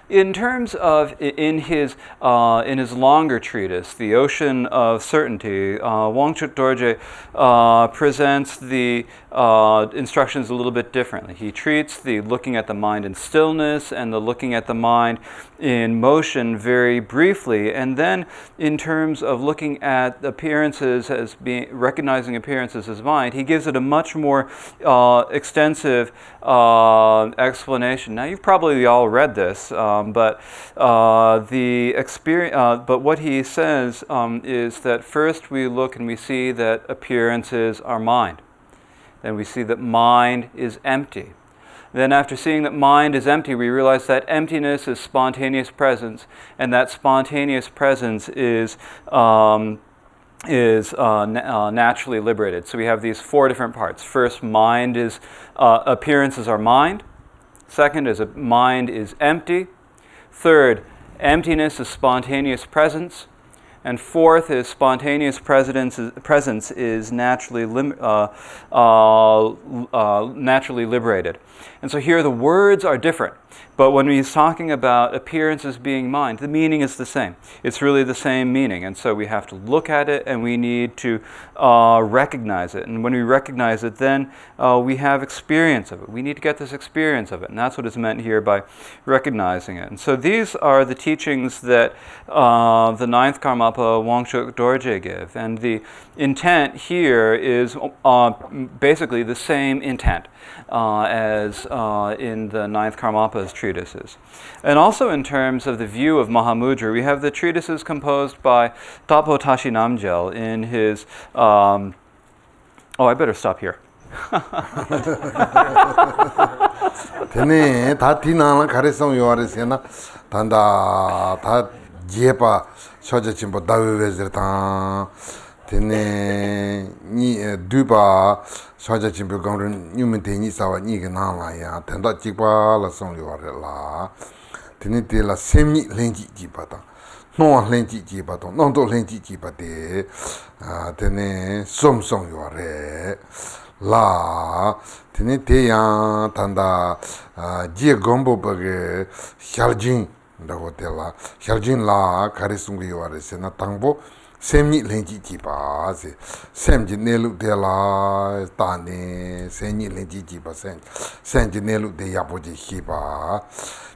In terms of, in his longer treatise, The Ocean of Certainty, Wangchuk Dorje presents the instructions a little bit differently. He treats the looking at the mind in stillness and the looking at the mind in motion very briefly, and then in terms of looking at appearances as being, recognizing appearances as mind, he gives it a much more extensive explanation. Now, you've probably all read this. But the experience, but what he says is that first we look and we see that appearances are mind. Then we see that mind is empty. Then after seeing that mind is empty, we realize that emptiness is spontaneous presence, and that spontaneous presence is naturally liberated. So we have these 4 different parts. First, mind is, appearances are mind. Second is mind is empty. Third, emptiness is spontaneous presence. And fourth is spontaneous presence is naturally liberated. And so here the words are different. But when he's talking about appearances being mind, the meaning is the same. It's really the same meaning. And so we have to look at it and we need to recognize it. And when we recognize it, then we have experience of it. We need to get this experience of it. And that's what is meant here by recognizing it. And so these are the teachings that the ninth Karmapa Wangchuk Dorje give. And the intent here is basically the same intent as in the ninth Karmapa's treatises. And also in terms of the view of Mahamudra, we have the treatises composed by Tapo Tashi Namgyal in his... oh, I better stop here. Tene ta tina kare song yore sena tanda ta jepa shoja chimbo dawe vezir ta tene ni duba shoja chimbo gangren nyumen te ni sawa ni ge na la ya tenda chikpa la song yore la tene te la semni lenji jipa ta no lenji jipa to no to lenji jipa te tene som song yore la tene te yang tanda je gombo bage shaljin da hotela shaljin la kare sungi yore se na tangbo semni lenji ji ba se semji nelu de la tane semni lenji ji ba senji nelu de yapo ji hi ba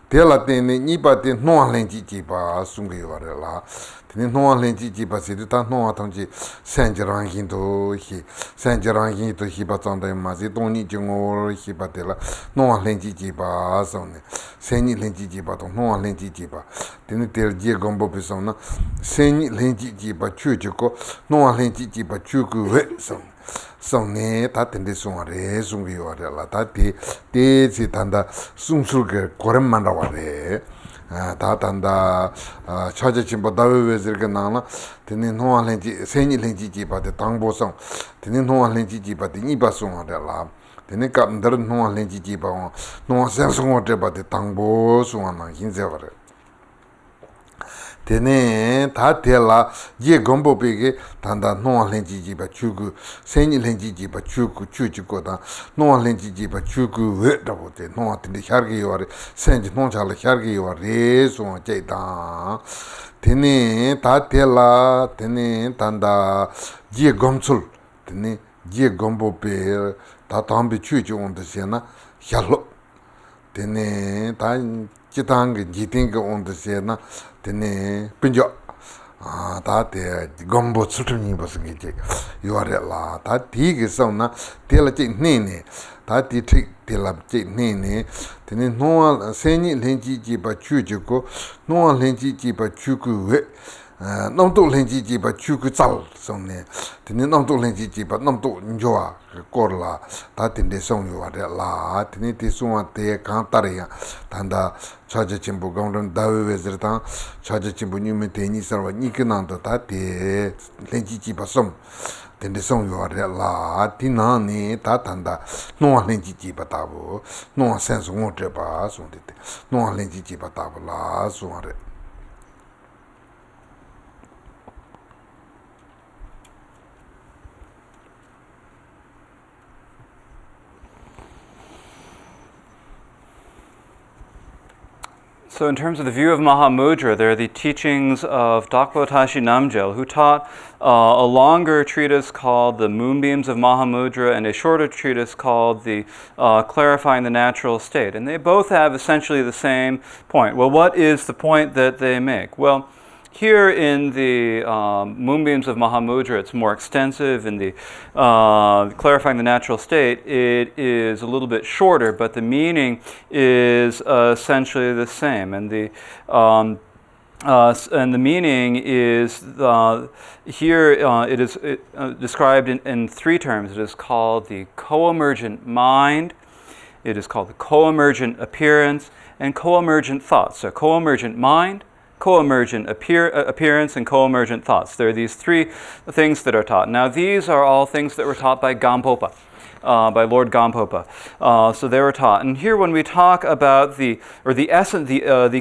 de la tene ni ba de no lenji ji ba sungi yore la tene no lenji ji ba se de ta no tangji senji rangin do hi senji rangin do hi ba tang de ma se doni jingo hi ba de la no lenji ji ba so ne senni lenji ji ba to no lenji ji ba tene ter je gombo pe so na senni lenji ji ba chu ji ko no lenji ji ba chu ku we so ne ta tende so re sung yo re la ta te si tanda sung sul ge korem man ra wa re 다 단다 처제친 보다we vezirga nana tene noa lenji senyi lenji ji ba de tangbo song tene noa lenji ji ba de ni ba song de la tene ka ndar noa lenji ji ba noa sen song de ba de tangbo song na hinze wa re tene ta tela ye gombo pege tanda noa lenji ji ba chugu senyi lenji ji ba chugu chuji ko da noa lenji ji ba chugu we da bo te noa tene hargi yore senji non chala hargi yore so che da tene ta tela tene tanda ye gomsul tene ye gombo pe ta tambi chuji on de sena hyalo tene ta chitang jiting on de sena tene pinjo 다 때 gombo tsutumni basngi je yore la ta ti ge sona tela che nene ta ti tik tela che nene tene no senyi lenji ji ba chu ji ko no lenji ji ba chu ku we nam to lenji ji ba chu ku zal sone tene nam to lenji ji ba nam to njoa ko la ta tinde song yore la tene ti suwa te kan tariya tanda Chogyam Trungpa dawe vezirta Chogyam nyume teni sarwa nikinanda ta te lenji ji ba som tende song yore la tina ne ta tanda noa lenji ji ba tabo noa senso ngotre ba son de noa lenji ji ba tabo la son re So in terms of the view of Mahamudra, there are the teachings of Dakpo Tashi Namgyel, who taught a longer treatise called the Moonbeams of Mahamudra and a shorter treatise called the Clarifying the Natural State. And they both have essentially the same point. Well, what is the point that they make? Well, here in the Moonbeams of Mahamudra, it's more extensive. In the Clarifying the Natural State, it is a little bit shorter, but the meaning is essentially the same. And the meaning is here it is described in three terms. It is called the co-emergent mind, it is called the co-emergent appearance, and co-emergent thoughts. So co-emergent mind, co-emergent appearance, and co-emergent thoughts. There are these three things that are taught. Now, these are all things that were taught by Gampopa, by Lord Gampopa. So they were taught. And here, when we talk about the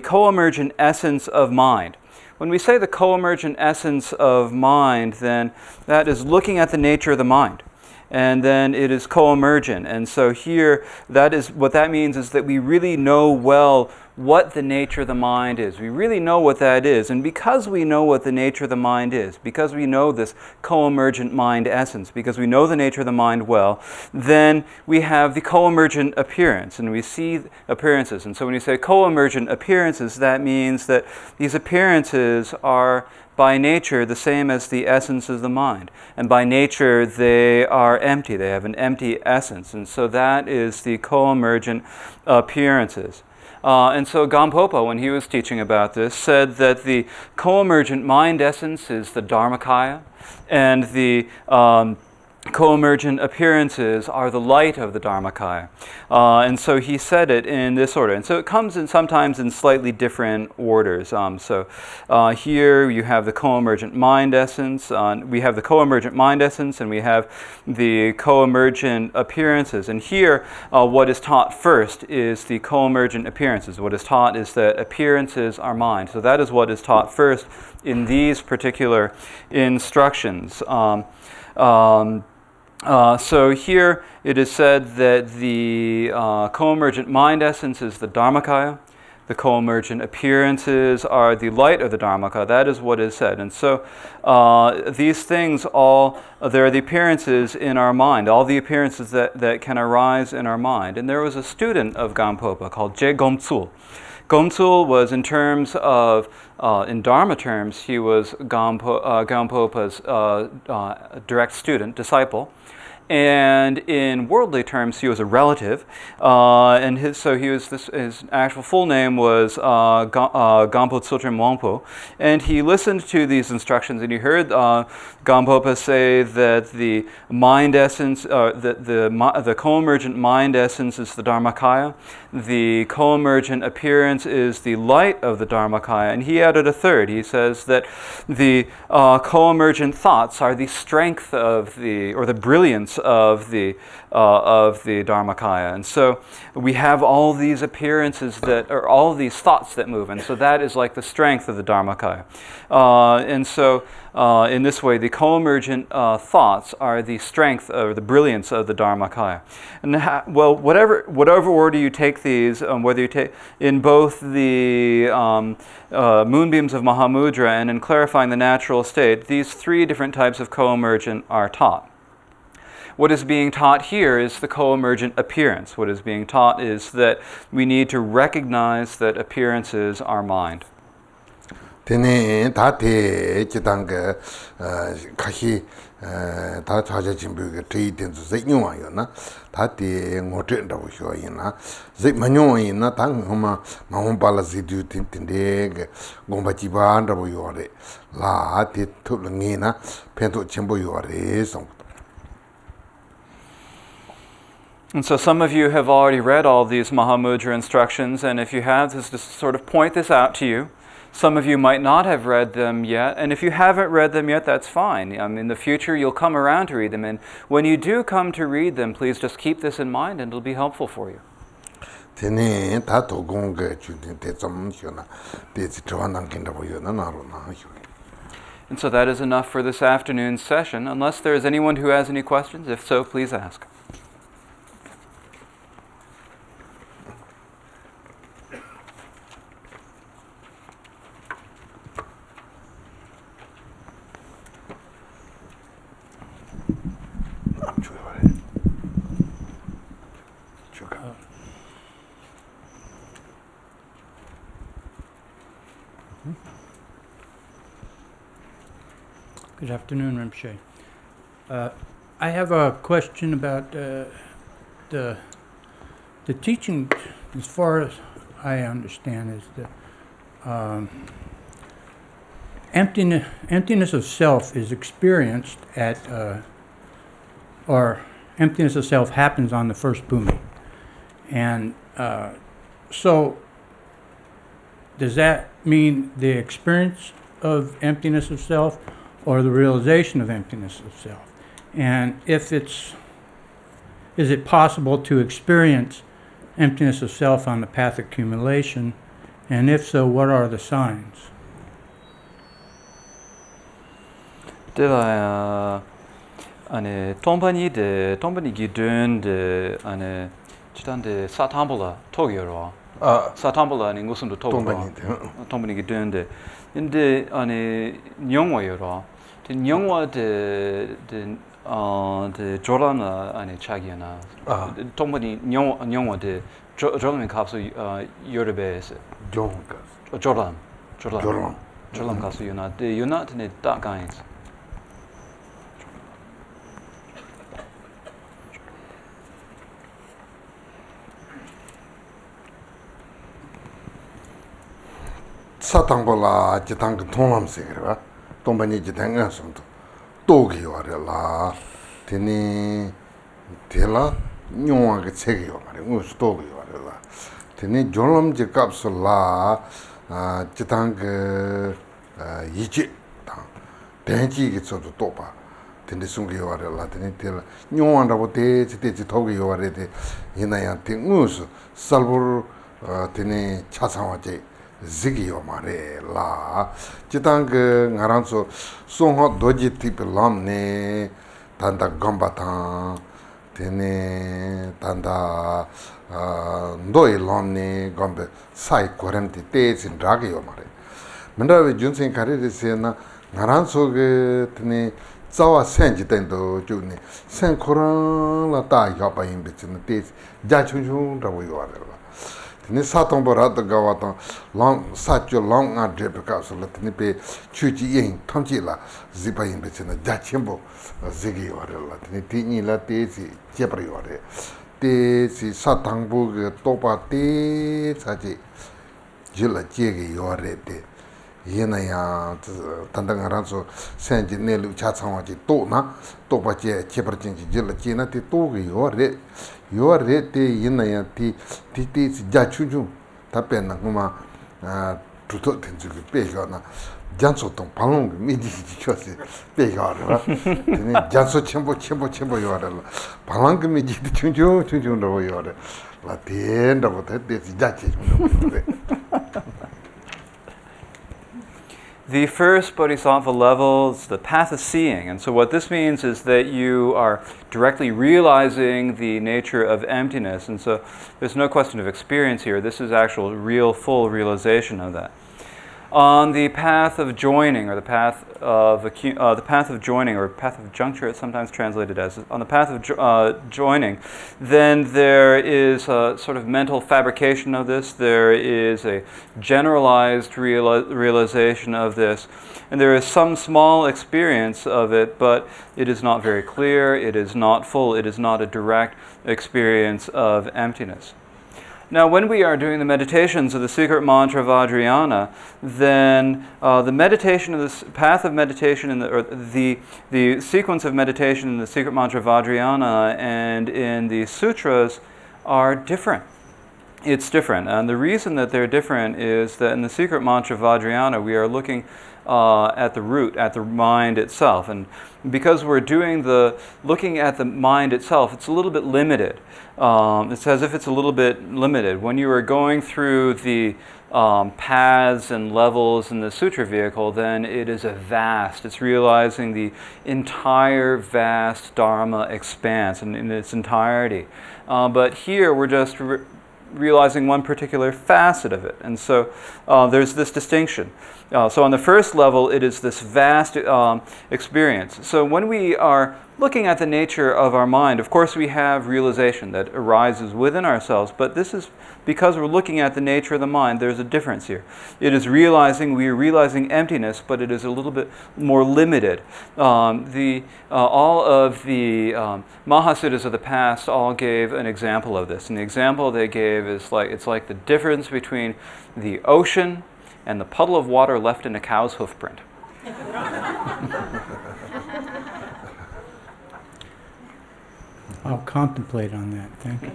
co-emergent essence of mind, when we say the co-emergent essence of mind, then that is looking at the nature of the mind. And then it is co-emergent. And so here, that is what that means is that we really know well what the nature of the mind is. We really know what that is. And because we know what the nature of the mind is, because we know this co-emergent mind essence, because we know the nature of the mind well, then we have the co-emergent appearance, and we see appearances. And so when you say co-emergent appearances, that means that these appearances are by nature the same as the essence of the mind. And by nature they are empty. They have an empty essence. And so that is the co-emergent appearances. And so Gampopa, when he was teaching about this, said that the co-emergent mind essence is the Dharmakaya, and the co-emergent appearances are the light of the Dharmakaya. And so he said it in this order. And so it comes in sometimes in slightly different orders. Here you have the co-emergent mind essence. We have the co-emergent mind essence, and we have the co-emergent appearances. And here what is taught first is the co-emergent appearances. What is taught is that appearances are mind. So that is what is taught first in these particular instructions. So here it is said that the co-emergent mind essence is the Dharmakaya. The co-emergent appearances are the light of the Dharmakaya. That is what is said. And so these things all, there are the appearances in our mind, all the appearances that can arise in our mind. And there was a student of Gampopa called Je Gomtsul. Gomtsul was, in terms of, in Dharma terms, he was Gampopa's direct student, disciple. And in worldly terms, he was a relative, and his actual full name was Gampo Tsultrim Wangpo, and he listened to these instructions, and he heard Gampopa say that the mind essence, the co-emergent mind essence is the Dharmakaya, the co-emergent appearance is the light of the Dharmakaya, and he added a third. He says that the co-emergent thoughts are the strength of or the brilliance of the Dharmakaya. And so we have all these appearances or all these thoughts that move, and so that is like the strength of the Dharmakaya. And so in this way, the co-emergent thoughts are the strength or the brilliance of the Dharmakaya. And whatever order you take these, whether you take in both the moonbeams of Mahamudra and in clarifying the natural state, these three different types of co-emergent are taught. What is being taught here is the co-emergent appearance. What is being taught is that we need to recognize that appearances are mind. Tene tate chitanga kashi ta chaja chimbu te tenzu zai nyuwa yo na tate ngote ndawo sho yin na zai manyo yin na tang homa mahompa zidu tinde gomba jiba ndawo yo re la te thul ngi na pento chimbo yo re song. And so some of you have already read all these Mahamudra instructions, and if you have, just to sort of point this out to you. Some of you might not have read them yet, and if you haven't read them yet, that's fine. In the future, you'll come around to read them, and when you do come to read them, please just keep this in mind, and it'll be helpful for you. And so that is enough for this afternoon's session, unless there is anyone who has any questions. If so, please ask. Good afternoon, Rinpoche. I have a question about the teaching, as far as I understand, is the emptiness of self is experienced at, or emptiness of self happens on the first bhumi. And so does that mean the experience of emptiness of self or the realization of emptiness of self? And is it possible to experience emptiness of self on the path of accumulation? And if so, what are the signs? Tombani gidun de chitande satambola togyoro. Satambola ni ngusundu togyoro. Tombani gidun de inde nyongwa yoro. The nyongwa de jorana chagiana. Tombani nyongwa de joran kapsu yorubes. Joran kapsu yuna de yuna ne da gains. 사탕볼라 지탕 통함세 그래 동반이 지탕가 som도 또기 와래라 되니 될라 뇽하게 책이요 말이야 무슨 또기 와래라 되니 졸음지 값을라 지탕 이지 당 대지기 저도 또봐 되니 숨기 와래라 되니 될 뇽한다고 대지 토기 와래데 이나야한테 무슨 살불 되니 차상화제 zigiyo mare la chitang ngaranso songho doji tip lam ne tanda gambatan, tene tanda ndoi lomni gombe sai koremti te sin dragi yomare. Mendawe junsen kariri sena ngaran soge tene zawa senji tendo juni sen koran la ta yapa yimbe tene te ja chung chung rabo yore. Tene satongbo rata gawatan long satyo long nga drepe kapsula tene pe chuji yin tongji la zipa yinpe tene ja chenpo zigi yore la tene tingi la te si jebra yore te si satangbo ge topa te saji jila jegi yore te yena ya tanda nga ranzo senji nelu cha tsangwa ji to na topa je jebra jingi jila jina te to ge yore yore te yena ya ti si ja chung chung tape na kuma tuto tenzu ge pega na janso tong palong mi di chose pega ra tene janso chenpo yore la palang mi di chung chung ro yore la tenda bo te si ja chi yore. The first bodhisattva level is the path of seeing. And so what this means is that you are directly realizing the nature of emptiness. And so there's no question of experience here. This is actual real full realization of that. On the path of joining, or the path of joining, or path of juncture, it's sometimes translated as, on the path of joining, then there is a sort of mental fabrication of this. There is a generalized realization of this, and there is some small experience of it, but it is not very clear. It is not full. It is not a direct experience of emptiness. Now, when we are doing the meditations of the secret mantra Vajrayana, then the meditation of this path of meditation, or the sequence of meditation in the secret mantra Vajrayana and in the sutras are different. It's different, and the reason that they're different is that in the secret mantra Vajrayana, we are looking at the root, at the mind itself, and because we're looking at the mind itself, it's a little bit limited. It's as if it's a little bit limited. When you are going through the paths and levels in the sutra vehicle, then it is it's realizing the entire vast Dharma expanse in its entirety. But here we're just realizing one particular facet of it. And so there's this distinction. So on the first level, it is this vast experience. So when we are looking at the nature of our mind, of course we have realization that arises within ourselves, but this is because we're looking at the nature of the mind, there's a difference here. It is we are realizing emptiness, but it is a little bit more limited. All of the Mahasuttas of the past all gave an example of this, and the example they gave is it's like the difference between the ocean and the puddle of water left in a cow's hoof print. I'll contemplate on that. Thank you.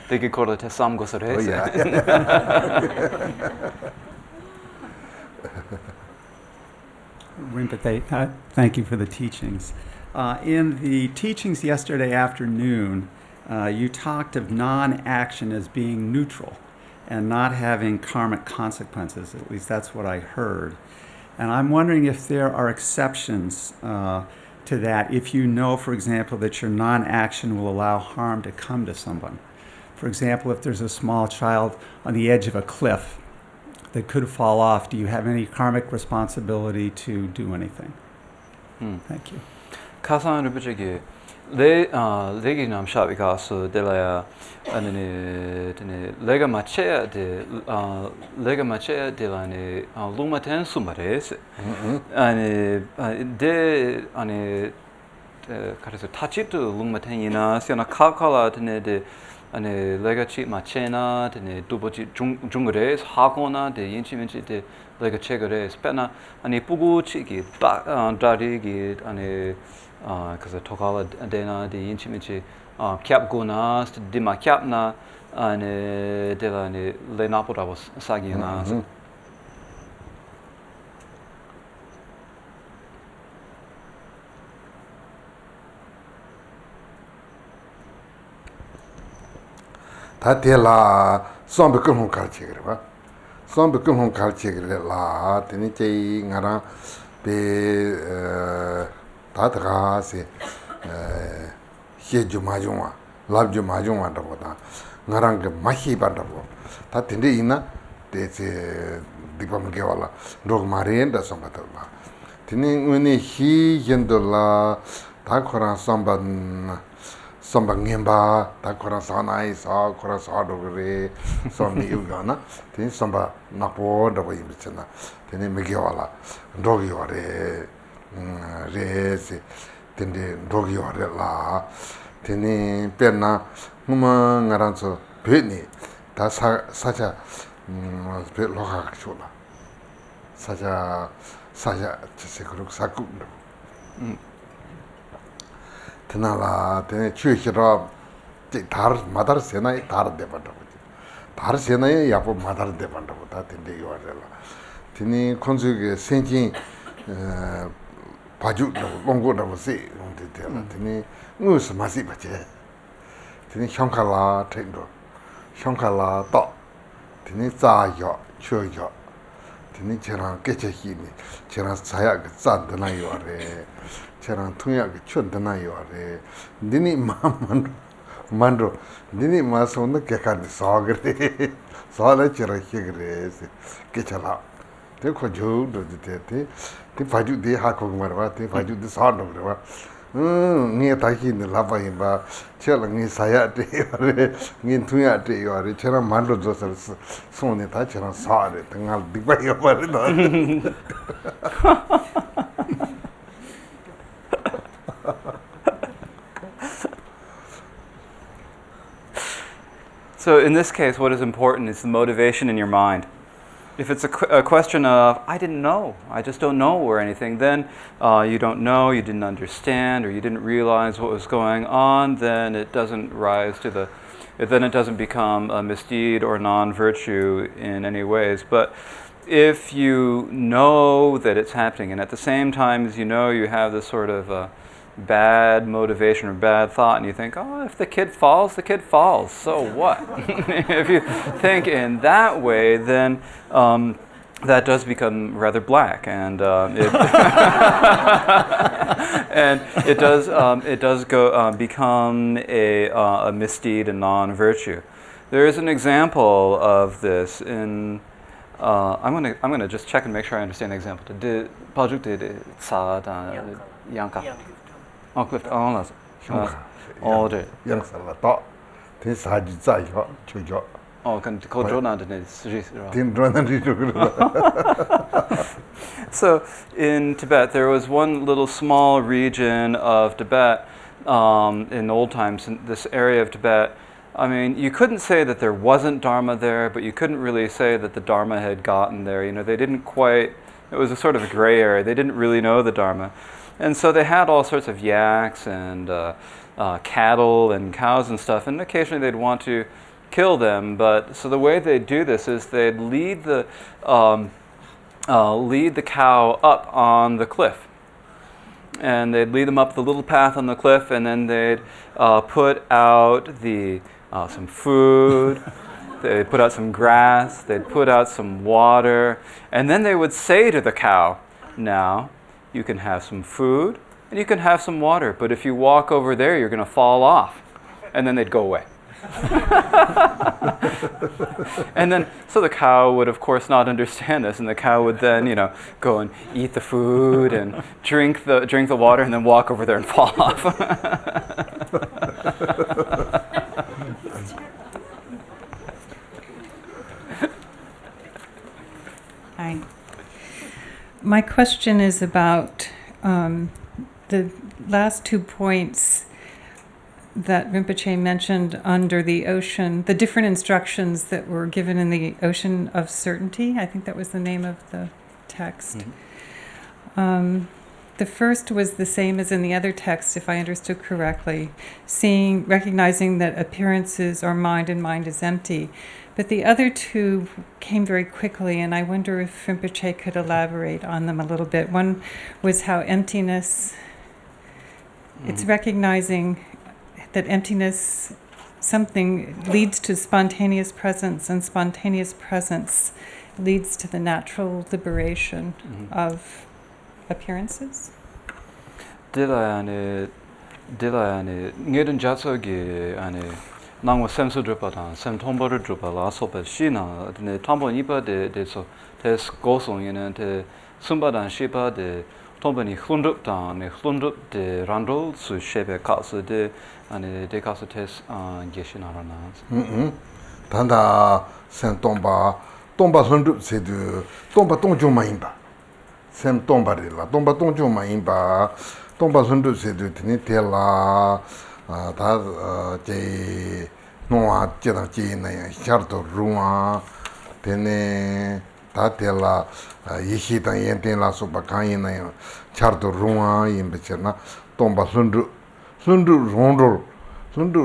They could call it a samgosore. Oh, yeah. Rinpoche, thank you for the teachings. In the teachings yesterday afternoon, you talked of non-action as being neutral and not having karmic consequences. At least that's what I heard. And I'm wondering if there are exceptions to that, if you know, for example, that your non-action will allow harm to come to someone. For example, if there's a small child on the edge of a cliff that could fall off, do you have any karmic responsibility to do anything? Thank you. Kham Rinpoche legi nam shabi kaso de la lega machea de la ne lumaten sumares de tachitu lumaten ina siana kakala de lega chi machena de dubochi jungres hakona de yinchimenchi de lega chegres pena pugu chi gi dari gi because tokala dena de inchimichi kyap guna dima kyapna and de la le napora was sagina. Tatela sombe kulhon kalchigre ba sombe kulhon kalchigre la teni chei ngara be tatra se heju majungwa labju majungwa da boda ngarang mahi banda bo ta tinde ina de se dipam ge wala rog maren da sambata la tini ngene hi yendola ta khora samba ngemba ta khora sanai sa khora sa do re somi yugana tini samba napo da bo yimchana tini mege wala rog yore re se tinde rog yore la tini penna huma ngaranso peni ta sacha pe loha chola sacha se kruk sakuk tenala tene chuhira tar madar sena tar de banda tar sena yapo madar de banda ta tinde yorela tini konjuge senjin paju longo da se onde tela tini mus masi bache tini shankala tendo shankala to tini za yo chu yo tini chera keche hini chera saya ge zan de na yo re chera tuya ge chun de na yo re dini mando dini ma so no ke ka de so gre so la chera hi gre se kechala te ko jo do te paju de ha ko marwa te paju de sa no re wa nge ta hi ne la ba yin ba chela nge saya te yore nge tuya te yore chera mando jo sar so ne ta chera sa re tangal dik ba yo ba re no So in this case, what is important is the motivation in your mind. If it's a question of, I didn't know, I just don't know or anything, then you don't know, you didn't understand, or you didn't realize what was going on, then it doesn't rise to the, then it doesn't become a misdeed or non-virtue in any ways. But if you know that it's happening, and at the same time as you know you have this sort of bad motivation or bad thought, and you think, oh, if the kid falls, so what? If you think in that way, then that does become rather black, and it does go become a misdeed and non-virtue. There is an example of this in. I'm gonna just check and make sure I understand the example. Yanka. Oh, Clift. Oh, that's. 네. 양살라 또 대 사지 자요 주죠 Oh, can control So in Tibet, there was one little small region of Tibet in old times, in this area of Tibet. I mean, you couldn't say that there wasn't Dharma there, but you couldn't really say that the Dharma had gotten there. You know, they didn't quite, it was a sort of a gray area. They didn't really know the Dharma. And so they had all sorts of yaks and cattle and cows and stuff, and occasionally they'd want to kill them. But so the way they'd do this is they'd lead the cow up on the cliff, and they'd lead them up the little path on the cliff, and then they'd put out some food. They'd put out some grass. They'd put out some water, and then they would say to the cow, "Now, you can have some food and you can have some water, but if you walk over there, you're going to fall off." And then they'd go away. And then, so the cow would, of course, not understand this, and the cow would then, you know, go and eat the food and drink the water, and then walk over there and fall off. Hi. My question is about the last 2 points that Rinpoche mentioned under the ocean, the different instructions that were given in the Ocean of Certainty. I think that was the name of the text. Mm-hmm. The first was the same as in the other text, if I understood correctly, recognizing that appearances are mind and mind is empty. But the other two came very quickly, and I wonder if Rinpoche could elaborate on them a little bit. One was how emptiness, it's recognizing that emptiness, something leads to spontaneous presence, and spontaneous presence leads to the natural liberation of appearances? Dilane ngeden jatsogi nangwa semsu drupada sem tombor drupala sopa shina ne tombo nipa de so tes gosong ina te sumbadan shipa de tombani hlundrup dan ne hlundrup de randol su shebe kasu de de kasu tes geshinarana. 단다 샘 tomba hundu sedu tomba tongjo maimba 샘 tombarilla tomba tongjo maimba tomba hundu sedu tini tela 다 제 노아 제다 제나 샤르도 루아 테네 다 tela 예시다 yenten라 소바 카이나 샤르도 루아 임베체나 tomba hundu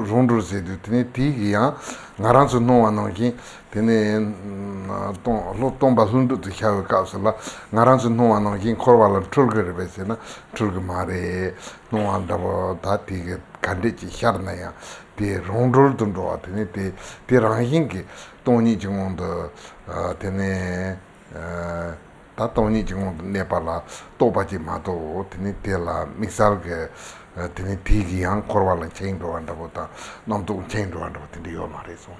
rondo sedu tini tigiya ngaransu noa nongi tene tomba sundu tu xiawe kausala ngaransu noa nongi korwala tulgari besena tulga mare noa dabo ta tiga kandechi xiarna ya te rondol tundoa tene te ranghingi toni jingondo tene ta toni jingondo nepala tobaji mato tene tela mixalge tene tigi yang korwala chengdo wanda bota namtung chengdo wanda bota diyo mare so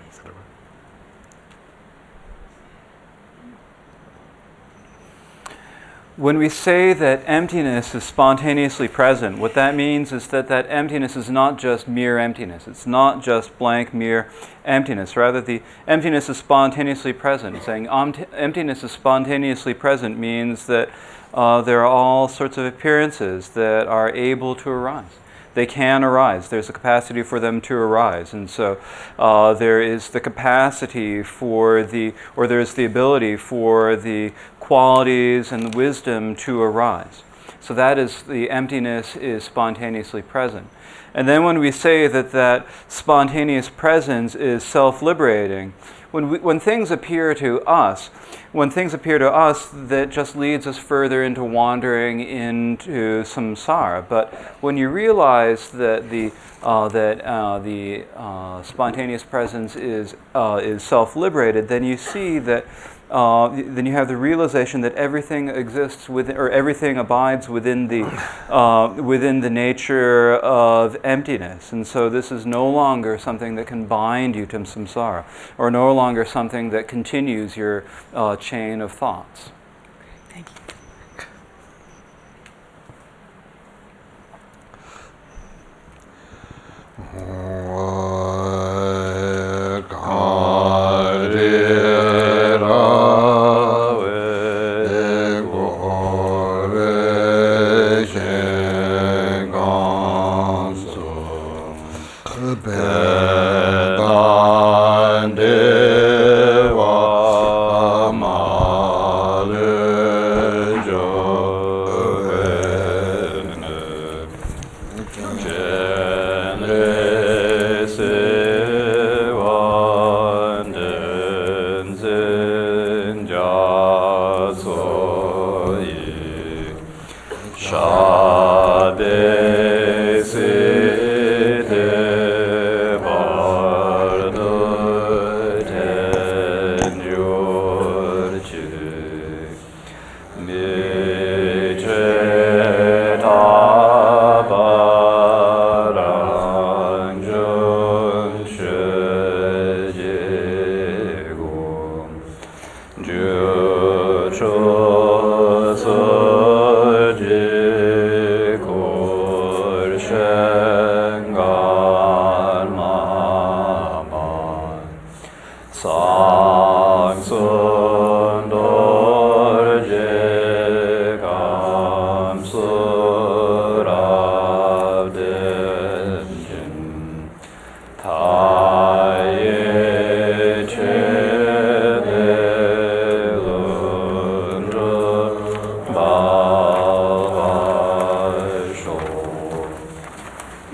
When we say that emptiness is spontaneously present, what that means is that that emptiness is not just mere emptiness. It's not just blank, mere emptiness. Rather, the emptiness is spontaneously present. Saying emptiness is spontaneously present means that there are all sorts of appearances that are able to arise. They can arise. There's a capacity for them to arise. And so there is the capacity for there's the ability for the qualities and the wisdom to arise. So that is, the emptiness is spontaneously present. And then when we say that that spontaneous presence is self-liberating, when things appear to us, that just leads us further into wandering into samsara. But when you realize that the spontaneous presence is self-liberated, then you see that then you have the realization that everything exists within, or everything abides within the nature of emptiness. And so this is no longer something that can bind you to samsara, or no longer something that continues your chain of thoughts. Thank you.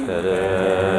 Tere